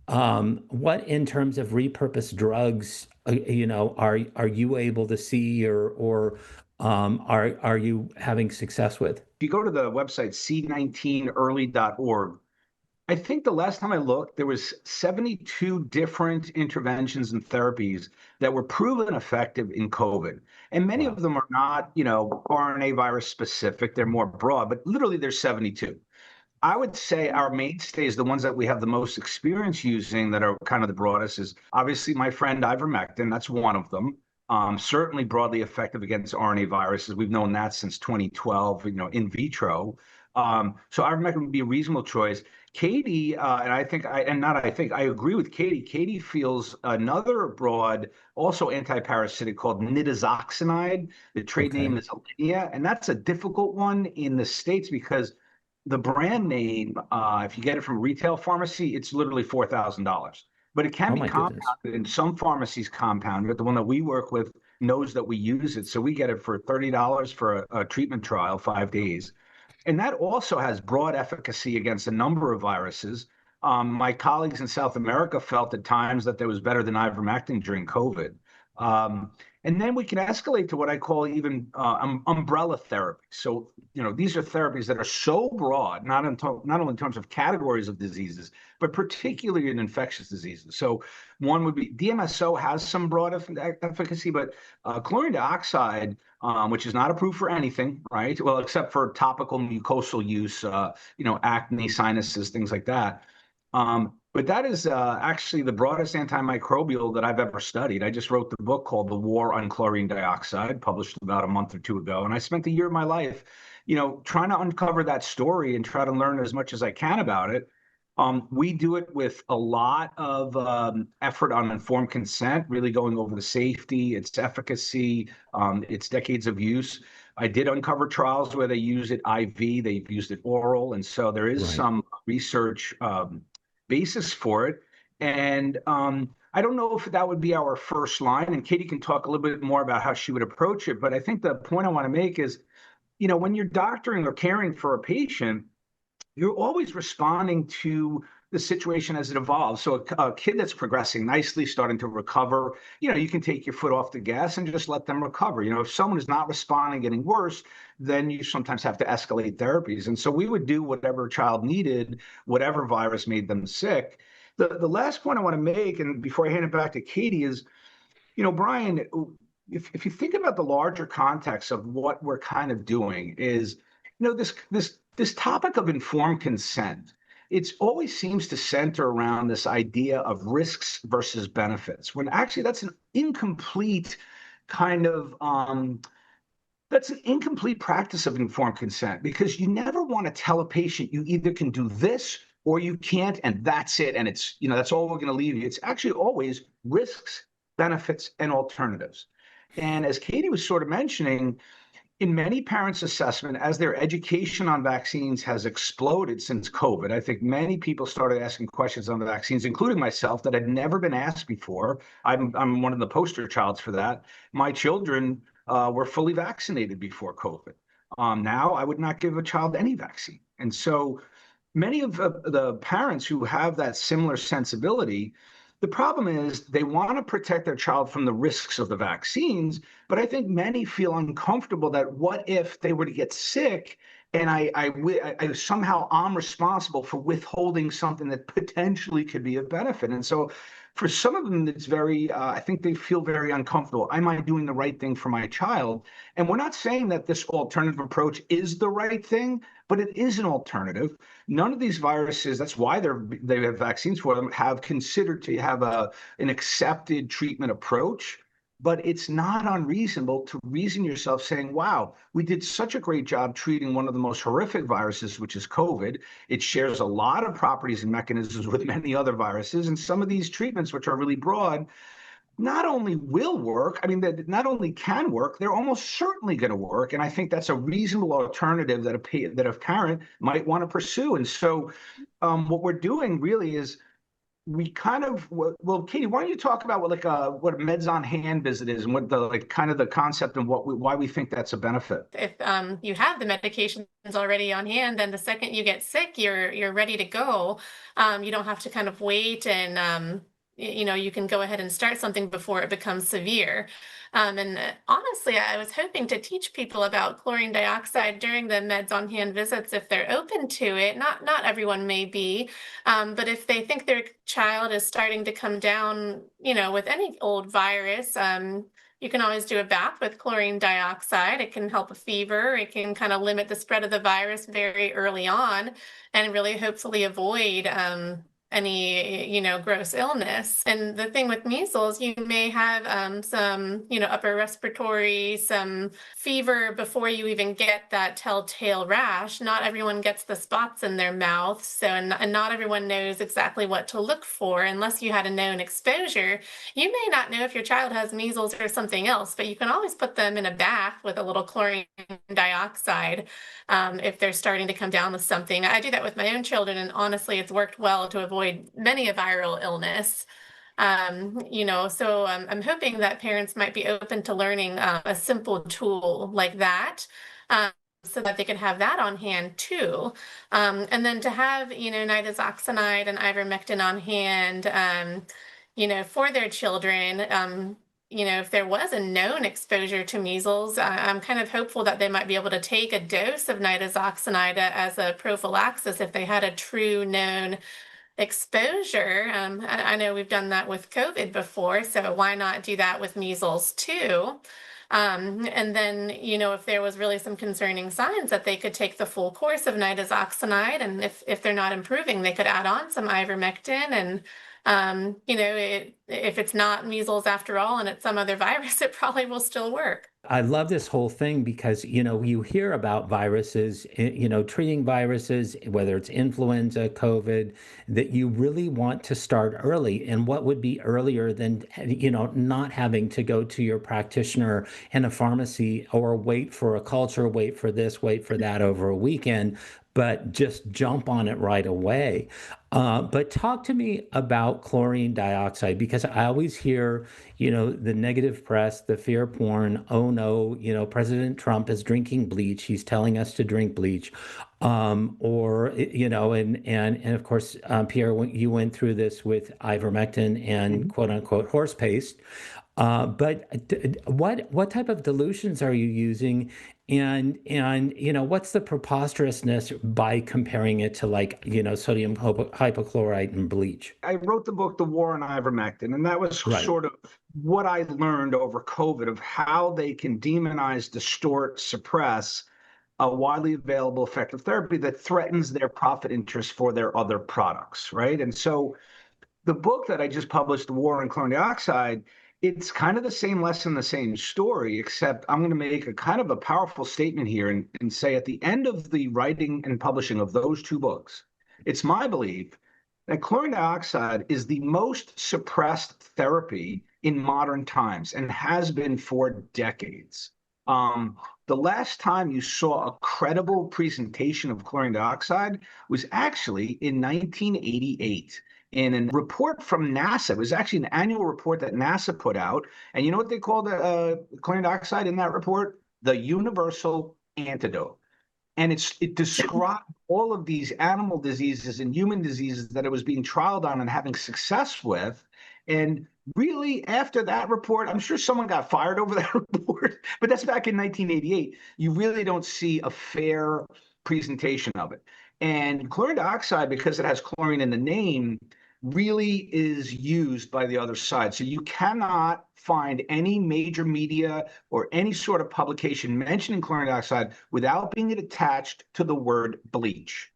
in terms of repurposed drugs, are you able to see or are you having success with? If you go to the website c19early.org, I think the last time I looked, there was 72 different interventions and therapies that were proven effective in COVID. And many Wow. of them are not, RNA virus specific. They're more broad, but literally there's 72. I would say our mainstays, the ones that we have the most experience using that are kind of the broadest, is obviously my friend Ivermectin. That's one of them. Certainly broadly effective against RNA viruses. We've known that since 2012, in vitro. So Ivermectin would be a reasonable choice. Katie, and I agree with Katie. Katie feels another broad, also antiparasitic called nitazoxanide. The trade name is Alinea, and that's a difficult one in the States because the brand name, if you get it from retail pharmacy, it's literally $4,000. But it can Oh be my goodness. compounded, and some pharmacies compound it. The one that we work with knows that we use it, so we get it for $30 for a treatment trial, 5 days. And that also has broad efficacy against a number of viruses. My colleagues in South America felt at times that there was better than ivermectin during COVID. And then we can escalate to what I call even umbrella therapy. So, these are therapies that are so broad, not only in terms of categories of diseases, but particularly in infectious diseases. So one would be DMSO has some broad efficacy, but chlorine dioxide, which is not approved for anything, right? Well, except for topical mucosal use, acne, sinuses, things like that. But that is actually the broadest antimicrobial that I've ever studied. I just wrote the book called The War on Chlorine Dioxide, published about a month or two ago. And I spent a year of my life, trying to uncover that story and try to learn as much as I can about it. We do it with a lot of effort on informed consent, really going over the safety, its efficacy, its decades of use. I did uncover trials where they use it IV, they've used it oral. And so there is some research basis for it. And I don't know if that would be our first line, and Katie can talk a little bit more about how she would approach it. But I think the point I want to make is, when you're doctoring or caring for a patient, you're always responding to the situation as it evolves. So a kid that's progressing nicely, starting to recover, you can take your foot off the gas and just let them recover. If someone is not responding, getting worse, then you sometimes have to escalate therapies. And so we would do whatever child needed, whatever virus made them sick. The last point I want to make, and before I hand it back to Katie, is, Brian, if you think about the larger context of what we're kind of doing is, this topic of informed consent, it always seems to center around this idea of risks versus benefits, when actually that's an incomplete kind of that's an incomplete practice of informed consent, because you never want to tell a patient you either can do this or you can't, and that's it, and it's that's all we're going to leave you. It's actually always risks, benefits, and alternatives. And as Katie was sort of mentioning, in many parents' assessment, as their education on vaccines has exploded since COVID, I think many people started asking questions on the vaccines, including myself, that had never been asked before. I'm one of the poster childs for that. My children were fully vaccinated before COVID. Now I would not give a child any vaccine. And so many of the parents who have that similar sensibility, the problem is they want to protect their child from the risks of the vaccines, but I think many feel uncomfortable that what if they were to get sick and I somehow I'm responsible for withholding something that potentially could be a benefit. And so for some of them, it's very, I think they feel very uncomfortable. Am I doing the right thing for my child? And we're not saying that this alternative approach is the right thing, but it is an alternative. None of these viruses, that's why they have vaccines for them, have considered to have an accepted treatment approach. But it's not unreasonable to reason yourself saying, wow, we did such a great job treating one of the most horrific viruses, which is COVID. It shares a lot of properties and mechanisms with many other viruses. And some of these treatments, which are really broad, not only will work, I mean, that not only can work, they're almost certainly going to work. And I think that's a reasonable alternative that a parent might want to pursue. And so what we're doing really is we kind of, well, Katie, why don't you talk about what a meds on hand visit is and what the concept and why we think that's a benefit. If you have the medications already on hand, then the second you get sick, you're ready to go. You don't have to kind of wait, and you can go ahead and start something before it becomes severe. And honestly, I was hoping to teach people about chlorine dioxide during the meds on hand visits if they're open to it. Not everyone may be, but if they think their child is starting to come down, with any old virus, you can always do a bath with chlorine dioxide. It can help a fever. It can kind of limit the spread of the virus very early on and really hopefully avoid any, gross illness. And the thing with measles, you may have some, upper respiratory, some fever before you even get that telltale rash. Not everyone gets the spots in their mouth. So, and not everyone knows exactly what to look for unless you had a known exposure. You may not know if your child has measles or something else, but you can always put them in a bath with a little chlorine dioxide if they're starting to come down with something. I do that with my own children, and honestly, it's worked well to avoid many a viral illness. So I'm hoping that parents might be open to learning a simple tool like that. So that they could have that on hand too. And then to have, nitazoxanide and ivermectin on hand, for their children, if there was a known exposure to measles, I'm kind of hopeful that they might be able to take a dose of nitazoxanide as a prophylaxis if they had a true known exposure. I know we've done that with COVID before, so why not do that with measles too? And then, if there was really some concerning signs, that they could take the full course of nitazoxanide, and if they're not improving, they could add on some ivermectin. And if it's not measles after all and it's some other virus, it probably will still work. I love this whole thing because, you hear about viruses, treating viruses, whether it's influenza, COVID, that you really want to start early. And what would be earlier than, not having to go to your practitioner in a pharmacy or wait for a culture, wait for this, wait for that over a weekend, but just jump on it right away. But talk to me about chlorine dioxide, because I always hear, the negative press, the fear porn. Oh no, President Trump is drinking bleach. He's telling us to drink bleach. And of course, Pierre, you went through this with ivermectin and quote unquote horse paste. But what type of dilutions are you using? And what's the preposterousness by comparing it to sodium hypochlorite and bleach? I wrote the book, The War on Ivermectin, and that was sort of what I learned over COVID of how they can demonize, distort, suppress a widely available effective therapy that threatens their profit interests for their other products, right? And so the book that I just published, The War on Chlorine Dioxide, it's kind of the same lesson, the same story, except I'm going to make a kind of a powerful statement here and say at the end of the writing and publishing of those two books, it's my belief that chlorine dioxide is the most suppressed therapy in modern times and has been for decades. The last time you saw a credible presentation of chlorine dioxide was actually in 1988. In a report from NASA. It was actually an annual report that NASA put out. And you know what they called chlorine dioxide in that report? The universal antidote. And it described all of these animal diseases and human diseases that it was being trialed on and having success with. And really, after that report, I'm sure someone got fired over that report, but that's back in 1988. You really don't see a fair presentation of it. And chlorine dioxide, because it has chlorine in the name, really is used by the other side. So you cannot find any major media or any sort of publication mentioning chlorine dioxide without being attached to the word bleach.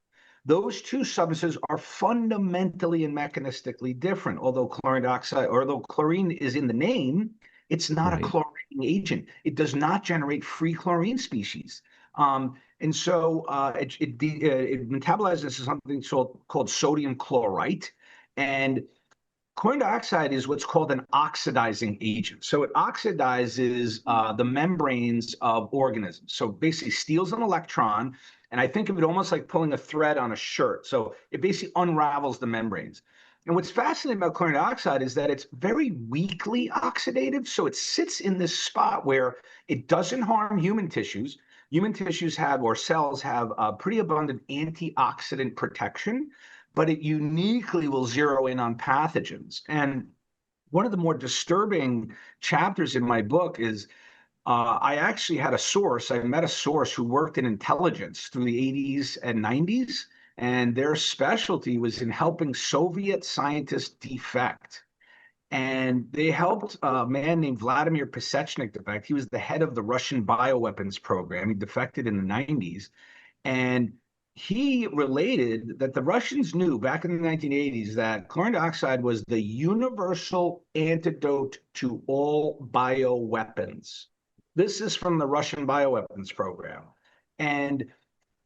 Those two substances are fundamentally and mechanistically different. Although chlorine is in the name, it's not a chlorinating agent. It does not generate free chlorine species. And so it metabolizes something called sodium chlorite. And chlorine dioxide is what's called an oxidizing agent. So it oxidizes the membranes of organisms. So basically steals an electron, and I think of it almost like pulling a thread on a shirt. So it basically unravels the membranes. And what's fascinating about chlorine dioxide is that it's very weakly oxidative. So it sits in this spot where it doesn't harm human tissues. Human tissues cells have pretty abundant antioxidant protection, but it uniquely will zero in on pathogens. And one of the more disturbing chapters in my book is I actually had I met a source who worked in intelligence through the 80s and 90s, and their specialty was in helping Soviet scientists defect. And they helped a man named Vladimir Pasechnik defect. He was the head of the Russian bioweapons program. He defected in the 90s. And he related that the Russians knew back in the 1980s that chlorine dioxide was the universal antidote to all bioweapons. This is from the Russian bioweapons program. And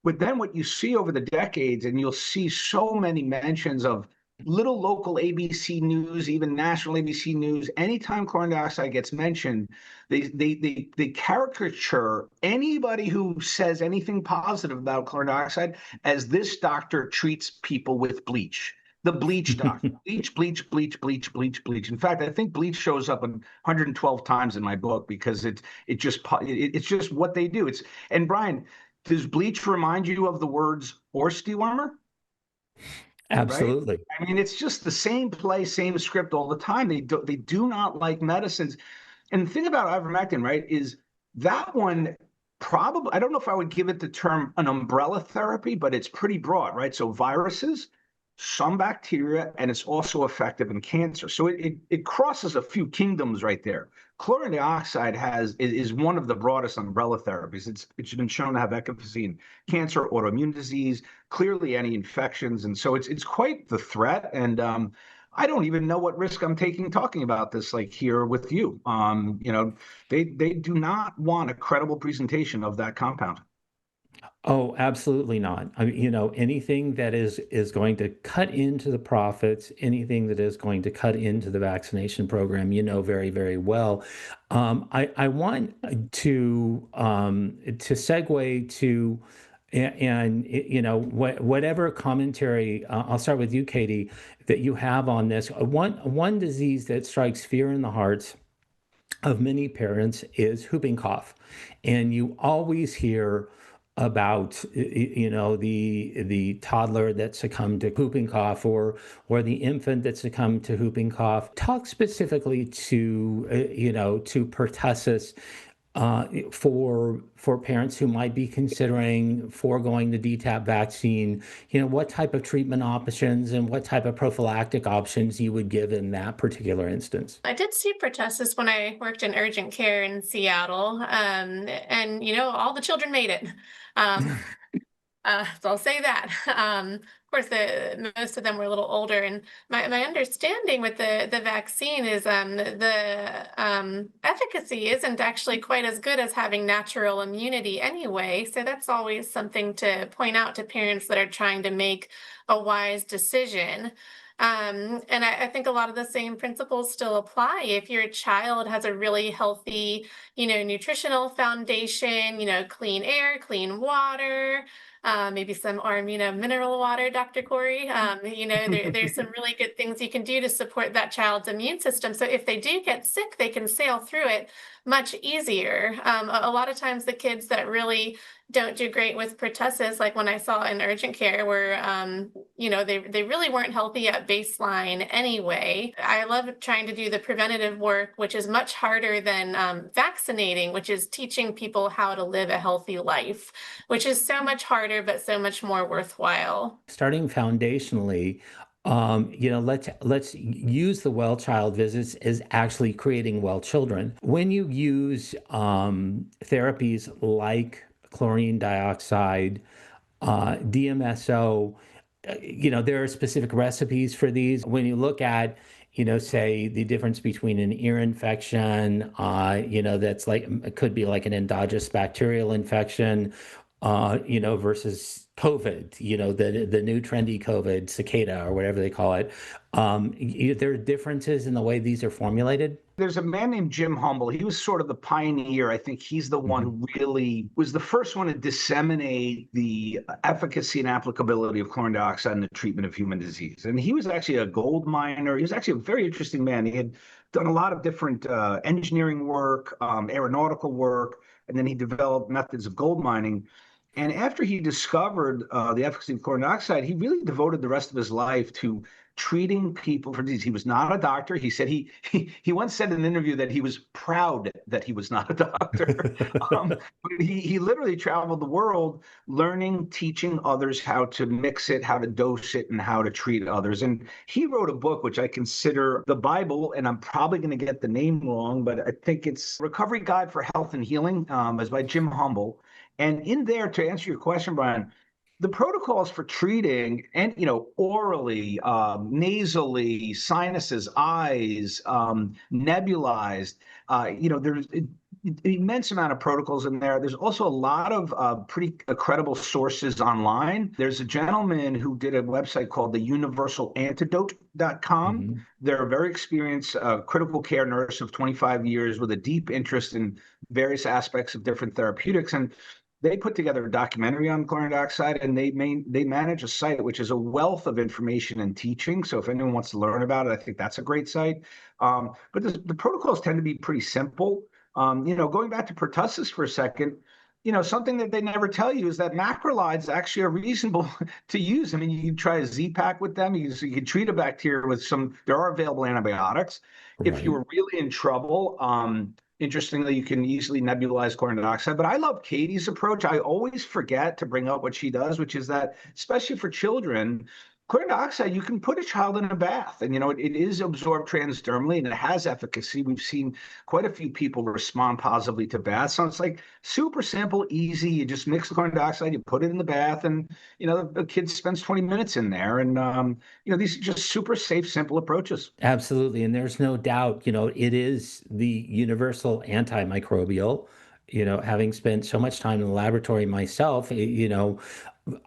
then what you see over the decades, and you'll see so many mentions of little local ABC News, even national ABC News, anytime chlorine dioxide gets mentioned, they caricature anybody who says anything positive about chlorine dioxide as this doctor treats people with bleach. The bleach doctor. Bleach, bleach, bleach, bleach, bleach, bleach. In fact, I think bleach shows up 112 times in my book because it's just what they do. And Brian, does bleach remind you of the words horse dewormer? Absolutely. Right? I mean, it's just the same play, same script all the time. They do not like medicines. And the thing about ivermectin, right, is that one probably, I don't know if I would give it the term an umbrella therapy, but it's pretty broad, right? So viruses, some bacteria, and it's also effective in cancer. So it crosses a few kingdoms right there. Chlorine dioxide is one of the broadest umbrella therapies. It's been shown to have efficacy in cancer, autoimmune disease, clearly any infections, and so it's quite the threat. And I don't even know what risk I'm taking talking about this like here with you. They do not want a credible presentation of that compound. Oh, absolutely not. I mean, anything that is going to cut into the profits, anything that is going to cut into the vaccination program, very, very well. I want to segue to whatever commentary. I'll start with you, Katie, that you have on this. One disease that strikes fear in the hearts of many parents is whooping cough, and you always hear about the toddler that succumbed to whooping cough or the infant that succumbed to whooping cough. Talk specifically to pertussis for parents who might be considering foregoing the DTaP vaccine. What type of treatment options and what type of prophylactic options you would give in that particular instance. I did see pertussis when I worked in urgent care in Seattle, and all the children made it. So I'll say that. Of course, most of them were a little older, and my understanding with the vaccine is the efficacy isn't actually quite as good as having natural immunity anyway. So that's always something to point out to parents that are trying to make a wise decision. And I think a lot of the same principles still apply. If your child has a really healthy, nutritional foundation, clean air, clean water, maybe some Armina mineral water, Dr. Kory. There's some really good things you can do to support that child's immune system. So if they do get sick, they can sail through it much easier. A lot of times the kids that really don't do great with pertussis, like when I saw in urgent care, where they really weren't healthy at baseline anyway. I love trying to do the preventative work, which is much harder than vaccinating, which is teaching people how to live a healthy life, which is so much harder, but so much more worthwhile. Starting foundationally, let's use the well child visits as actually creating well children. When you use therapies like chlorine dioxide, DMSO, there are specific recipes for these. When you look at, say the difference between an ear infection, that's it could be like an endogenous bacterial infection, versus COVID, the new trendy COVID, cicada or whatever they call it. There are differences in the way these are formulated. There's a man named Jim Humble. He was sort of the pioneer. I think he's the one who really was the first one to disseminate the efficacy and applicability of chlorine dioxide in the treatment of human disease. And he was actually a gold miner. He was actually a very interesting man. He had done a lot of different engineering work, aeronautical work, and then he developed methods of gold mining. And after he discovered the efficacy of chlorine dioxide, he really devoted the rest of his life to treating people for disease. He was not a doctor. He said he once said in an interview that he was proud that he was not a doctor. He literally traveled the world learning, teaching others how to mix it, how to dose it, and how to treat others. And he wrote a book which I consider the Bible, and I'm probably going to get the name wrong, but I think it's Recovery Guide for Health and Healing. It's by Jim Humble. And in there, to answer your question, Brian, the protocols for treating, and orally, nasally, sinuses, eyes, nebulized, there's an immense amount of protocols in there. There's also a lot of pretty credible sources online. There's a gentleman who did a website called the universalantidote.com. Mm-hmm. They're a very experienced critical care nurse of 25 years with a deep interest in various aspects of different therapeutics. And they put together a documentary on chlorine dioxide, and they manage a site which is a wealth of information and teaching. So if anyone wants to learn about it, I think that's a great site. But the protocols tend to be pretty simple. Going back to pertussis for a second, something that they never tell you is that macrolides actually are reasonable to use. I mean, you can try a Z-Pak with them. You can treat a bacteria with there are available antibiotics. Right. If you were really in trouble, interestingly, you can easily nebulize chlorine dioxide. But I love Katie's approach. I always forget to bring up what she does, which is that, especially for children, chlorine dioxide, you can put a child in a bath, and it is absorbed transdermally, and it has efficacy. We've seen quite a few people respond positively to baths. So it's like super simple, easy. You just mix the chlorine dioxide, you put it in the bath, and the kid spends 20 minutes in there. And these are just super safe, simple approaches. Absolutely. And there's no doubt, it is the universal antimicrobial. Having spent so much time in the laboratory myself,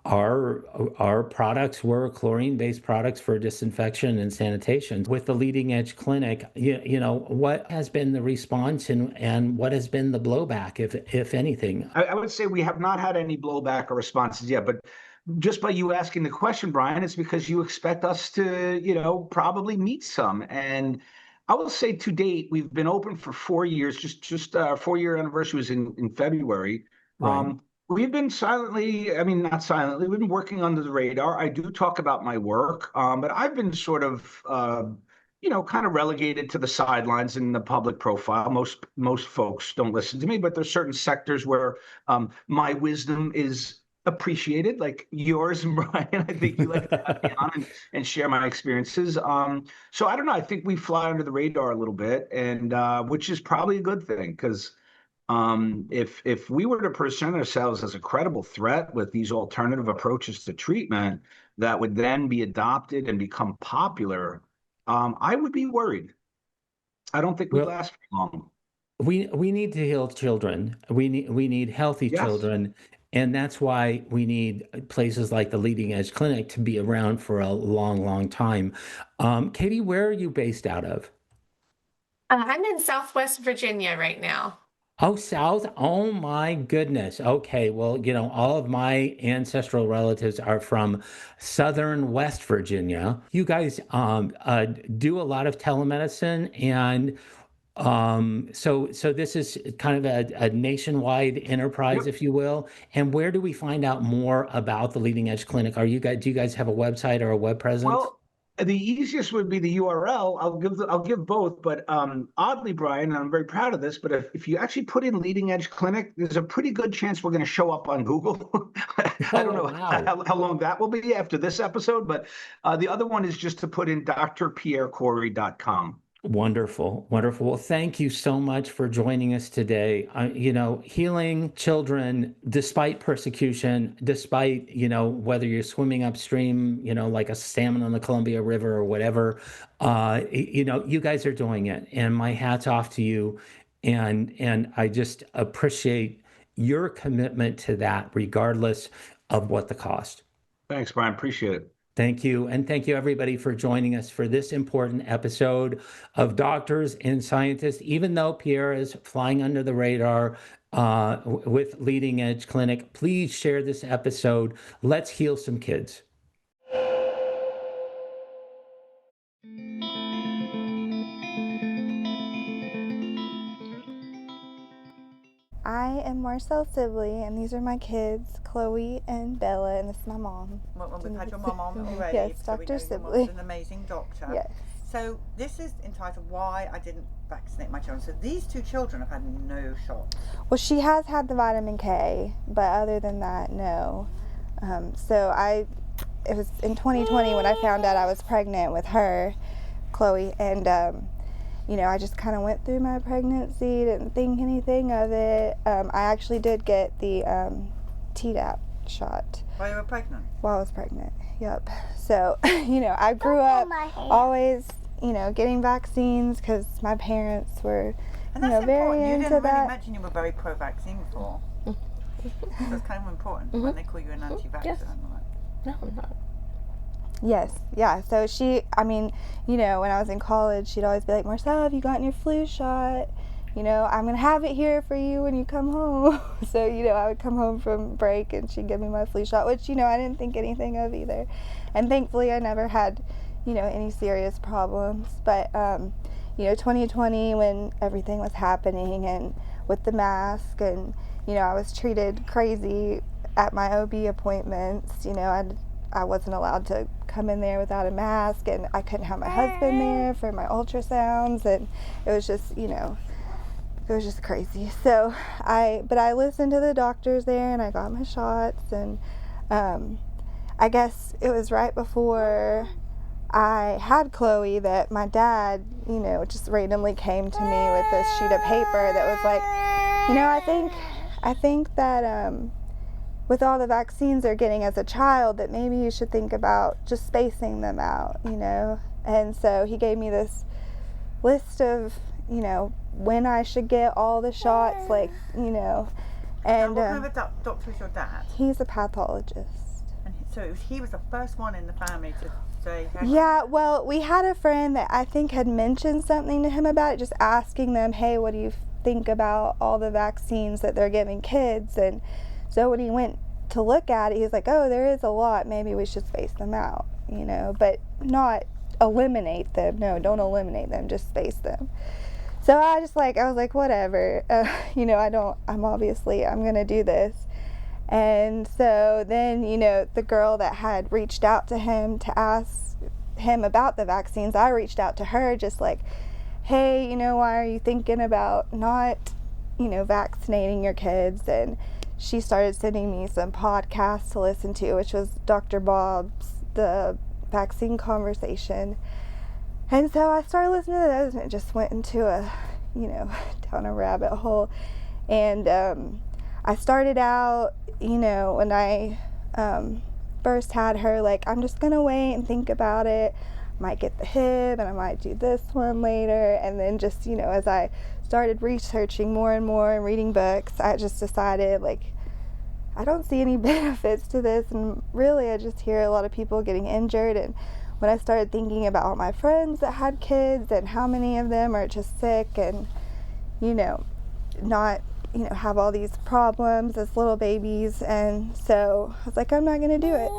our products were chlorine-based products for disinfection and sanitation. With the leading edge clinic, what has been the response and what has been the blowback, if anything? I would say we have not had any blowback or responses yet, but just by you asking the question, Brian, it's because you expect us to, probably meet some. And I will say to date, we've been open for 4 years. Just our 4-year anniversary was in February. Right. We've been not silently, we've been working under the radar. I do talk about my work, but I've been sort of, kind of relegated to the sidelines in the public profile. Most folks don't listen to me, but there's certain sectors where my wisdom is appreciated, like yours and Brian. I think you like to have me on and share my experiences. So I don't know. I think we fly under the radar a little bit, and which is probably a good thing, because if we were to present ourselves as a credible threat with these alternative approaches to treatment that would then be adopted and become popular, I would be worried. I don't think we'd last very long. We need to heal children. We need healthy children. And that's why we need places like the Leading Edge Clinic to be around for a long, long time. Katie, where are you based out of? I'm in Southwest Virginia right now. Oh, South? Oh my goodness. Okay. Well, all of my ancestral relatives are from Southern West Virginia. You guys do a lot of telemedicine, and so this is kind of a nationwide enterprise, if you will. And where do we find out more about the Leading Edge Clinic? Do you guys have a website or a web presence? Well, the easiest would be the URL. I'll give both, but oddly, Brian, and I'm very proud of this, but if you actually put in Leading Edge Clinic, there's a pretty good chance we're going to show up on Google. I don't know how long that will be after this episode, but the other one is just to put in drpierrekory.com. Wonderful. Wonderful. Well, thank you so much for joining us today. Healing children despite persecution, despite, whether you're swimming upstream, like a salmon on the Columbia River or whatever, you guys are doing it. And my hat's off to you. And I just appreciate your commitment to that, regardless of what the cost. Thanks, Brian. Appreciate it. Thank you. And thank you, everybody, for joining us for this important episode of Doctors and Scientists. Even though Pierre is flying under the radar with Leading Edge Clinic, please share this episode. Let's heal some kids. I am Marcel Sibley, and these are my kids, Chloe and Bella, and this is my mom. Well, we've had your mom on already. Yes, so we Dr. know Sibley. Your mom's an amazing doctor. Yes. So this is entitled Why I Didn't Vaccinate My Children. So these two children have had no shots. Well, she has had the vitamin K, but other than that, no. It was in 2020 when I found out I was pregnant with her, Chloe, and I just kind of went through my pregnancy, didn't think anything of it. I actually did get the Tdap shot. While you were pregnant? While I was pregnant, yep. So, I grew up always, getting vaccines because my parents were, And that's very important. You into didn't really that. mention you were very pro-vaccine before. So it's kind of important when they call you an anti-vaxxer. Yes. And all that. No, I'm not. Yes, yeah. So when I was in college, she'd always be like, Marcel, have you gotten your flu shot? I'm going to have it here for you when you come home. So, I would come home from break and she'd give me my flu shot, which, I didn't think anything of either. And thankfully I never had, any serious problems. But, 2020 when everything was happening and with the mask and, I was treated crazy at my OB appointments, I wasn't allowed to come in there without a mask, and I couldn't have my husband there for my ultrasounds, and it was just, it was just crazy. So I listened to the doctors there, and I got my shots, and I guess it was right before I had Chloe that my dad, just randomly came to me with this sheet of paper that was like, I think that with all the vaccines they're getting as a child, that maybe you should think about just spacing them out, And so he gave me this list of, when I should get all the shots, And Now, what kind of a doctor is your dad? He's a pathologist. And so he was the first one in the family to say, hey, Yeah, well, we had a friend that I think had mentioned something to him about it, just asking them, hey, what do you think about all the vaccines that they're giving kids? And so when he went to look at it, he was like, oh, there is a lot. Maybe we should space them out, but not eliminate them. No, don't eliminate them, just space them. So I was like, whatever, I'm going to do this. And so then, the girl that had reached out to him to ask him about the vaccines, I reached out to her just like, hey, why are you thinking about not, vaccinating your kids? And she started sending me some podcasts to listen to, which was Dr. Bob's The Vaccine Conversation. And so I started listening to those, and it just went into down a rabbit hole. And I started out, when I first had her, like, I'm just going to wait and think about it. I might get the Hib, and I might do this one later. And then just, as I started researching more and more and reading books, I just decided, like, I don't see any benefits to this. And really, I just hear a lot of people getting injured. And when I started thinking about all my friends that had kids and how many of them are just sick and, not, have all these problems as little babies. And so I was like, I'm not going to do it.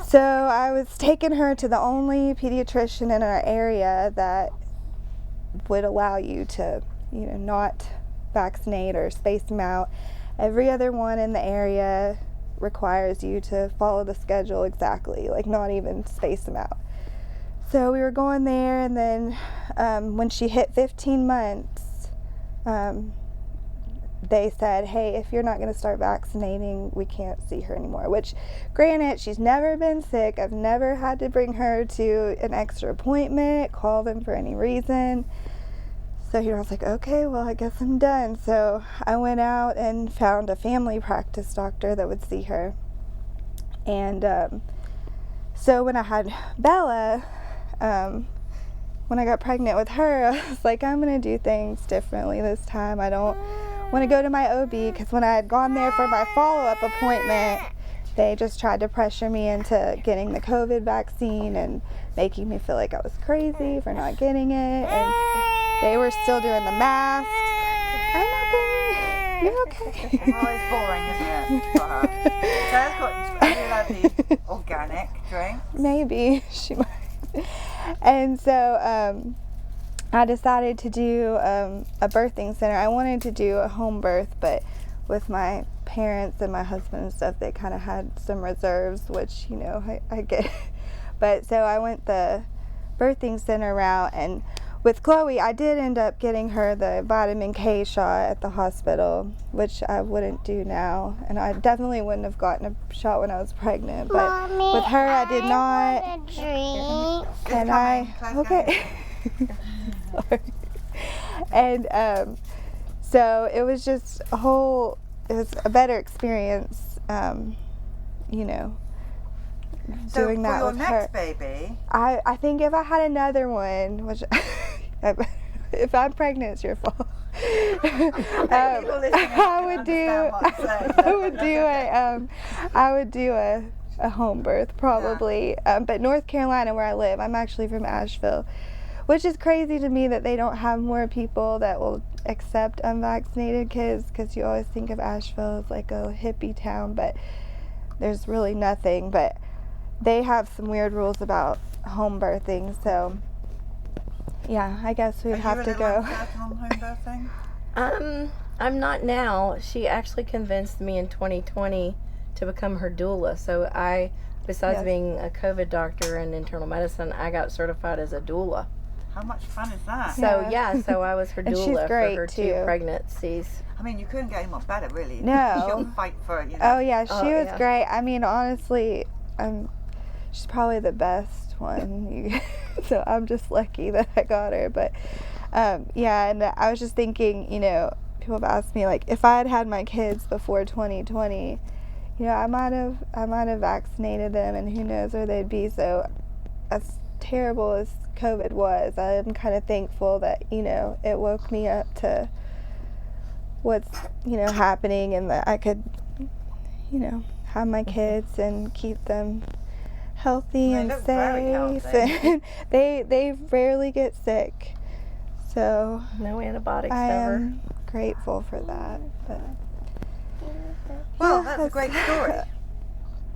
So I was taking her to the only pediatrician in our area that would allow you to, not vaccinate or space them out. Every other one in the area requires you to follow the schedule exactly, like not even space them out. So we were going there, and then when she hit 15 months, they said, hey, if you're not going to start vaccinating, we can't see her anymore. Which, granted, she's never been sick. I've never had to bring her to an extra appointment, call them for any reason. So I was like, okay, well, I guess I'm done. So I went out and found a family practice doctor that would see her. And so when I had Bella, when I got pregnant with her, I was like, I'm going to do things differently this time. I don't want to go to my OB, because when I had gone there for my follow-up appointment, they just tried to pressure me into getting the COVID vaccine and making me feel like I was crazy for not getting it. And they were still doing the masks. I'm okay. You're okay. Well, it's boring, isn't it? For her. Sarah's got the organic drink. Maybe she might. And so I decided to do a birthing center. I wanted to do a home birth, but with my parents and my husband and stuff, they kind of had some reserves, which, I get. But so I went the birthing center route, and with Chloe, I did end up getting her the vitamin K shot at the hospital, which I wouldn't do now, and I definitely wouldn't have gotten a shot when I was pregnant. But Mommy, with her, I did not. And okay. Sorry. And so it was just it was a better experience doing that for your with next her. baby, I think if I had another one, which if I'm pregnant, it's your fault. I would do a home birth probably. Yeah. But North Carolina, where I live, I'm actually from Asheville, which is crazy to me that they don't have more people that will accept unvaccinated kids, because you always think of Asheville as like a hippie town, but there's really nothing. But they have some weird rules about home birthing, so yeah, I guess we'd have to go. Home birthing? I'm not now. She actually convinced me in 2020 to become her doula. So I, besides being a COVID doctor in internal medicine, I got certified as a doula. How much fun is that? So so I was her And she's doula great, for her too. 2 pregnancies. I mean, you couldn't get any more better, really. No. She'll fight for it, Oh yeah, she was great. I mean, honestly, she's probably the best one. So I'm just lucky that I got her. But yeah, and I was just thinking, people have asked me, like, if I had had my kids before 2020, I might have vaccinated them, and who knows where they'd be. So as terrible as COVID was, I'm kind of thankful that it woke me up to what's happening, and that I could have my kids and keep them healthy and look very safe. healthy. And they rarely get sick, so No antibiotics I ever. am grateful for that. But Well, that's a great story.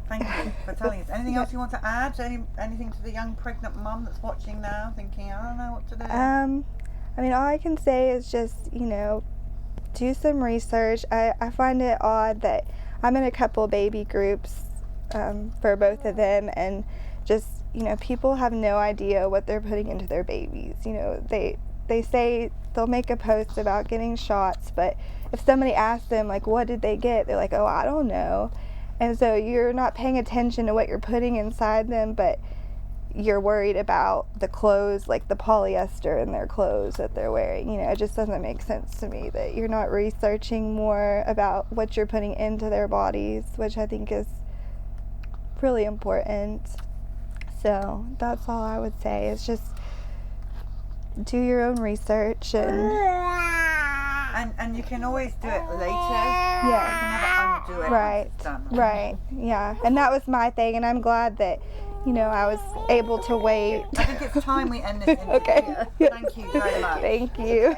Thank you for telling us. Anything else you want to add? Anything to the young pregnant mum that's watching now, thinking, I don't know what to do? I mean, all I can say is just, do some research. I find it odd that I'm in a couple baby groups for both of them, and just, people have no idea what they're putting into their babies. They say they'll make a post about getting shots, but if somebody asks them, like, what did they get? They're like, oh, I don't know. And so you're not paying attention to what you're putting inside them, but you're worried about the clothes, like the polyester in their clothes that they're wearing. It just doesn't make sense to me that you're not researching more about what you're putting into their bodies, which I think is really important. So that's all I would say, is just do your own research, and you can always do it later. Yeah. You can never undo it. Right. Once it's done. Right, yeah. And that was my thing, and I'm glad that, I was able to wait. I think it's time we end this interview. Okay. Thank you very much. Thank you.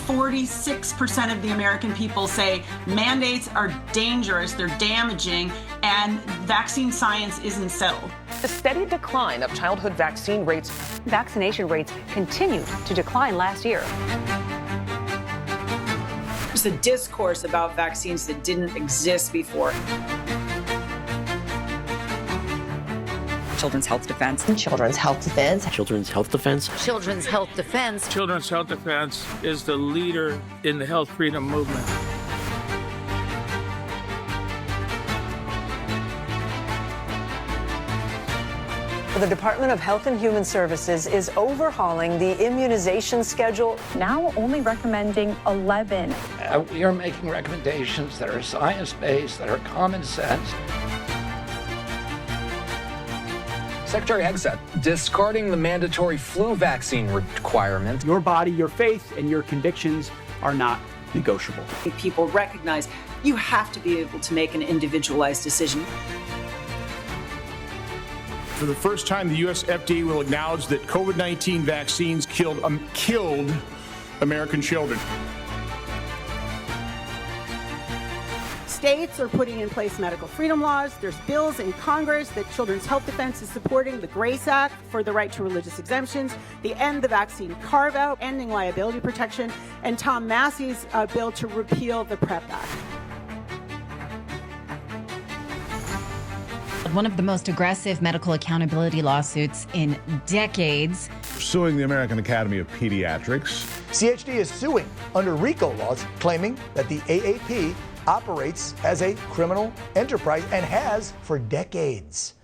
46% of the American people say mandates are dangerous, they're damaging, and vaccine science isn't settled. The steady decline of childhood vaccine rates. Vaccination rates continued to decline last year. There's a discourse about vaccines that didn't exist before. Children's Health Defense. Children's Health Defense. Children's Health Defense. Children's Health Defense. Children's Health Defense is the leader in the health freedom movement. The Department of Health and Human Services is overhauling the immunization schedule, now only recommending 11. We are making recommendations that are science-based, that are common sense. Secretary Hegseth discarding the mandatory flu vaccine requirement. Your body, your faith, and your convictions are not negotiable. People recognize you have to be able to make an individualized decision. For the first time, the U.S. FDA will acknowledge that COVID-19 vaccines killed American children. States are putting in place medical freedom laws. There's bills in Congress that Children's Health Defense is supporting, the GRACE Act for the right to religious exemptions, the End the Vaccine Carve-Out, ending liability protection, and Tom Massey's bill to repeal the PrEP Act. One of the most aggressive medical accountability lawsuits in decades. Suing the American Academy of Pediatrics. CHD is suing under RICO laws, claiming that the AAP operates as a criminal enterprise and has for decades.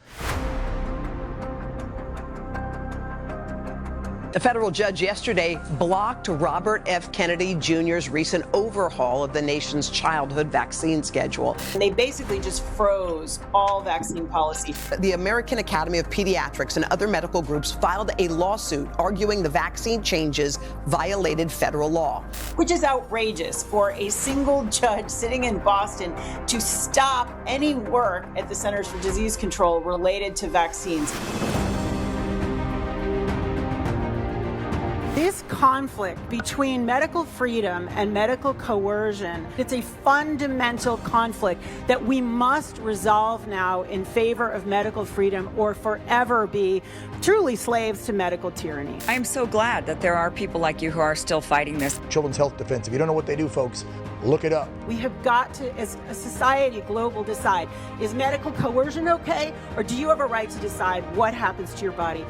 A federal judge yesterday blocked Robert F. Kennedy Jr.'s recent overhaul of the nation's childhood vaccine schedule. They basically just froze all vaccine policy. The American Academy of Pediatrics and other medical groups filed a lawsuit arguing the vaccine changes violated federal law. Which is outrageous for a single judge sitting in Boston to stop any work at the Centers for Disease Control related to vaccines. This conflict between medical freedom and medical coercion, it's a fundamental conflict that we must resolve now in favor of medical freedom or forever be truly slaves to medical tyranny. I am so glad that there are people like you who are still fighting this. Children's Health Defense. If you don't know what they do, folks, look it up. We have got to, as a society, global, decide, is medical coercion okay, or do you have a right to decide what happens to your body?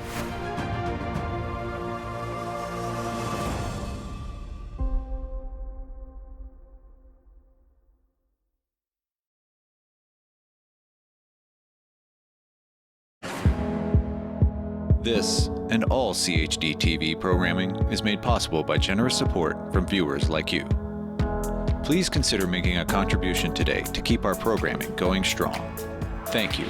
This and all CHD TV programming is made possible by generous support from viewers like you. Please consider making a contribution today to keep our programming going strong. Thank you.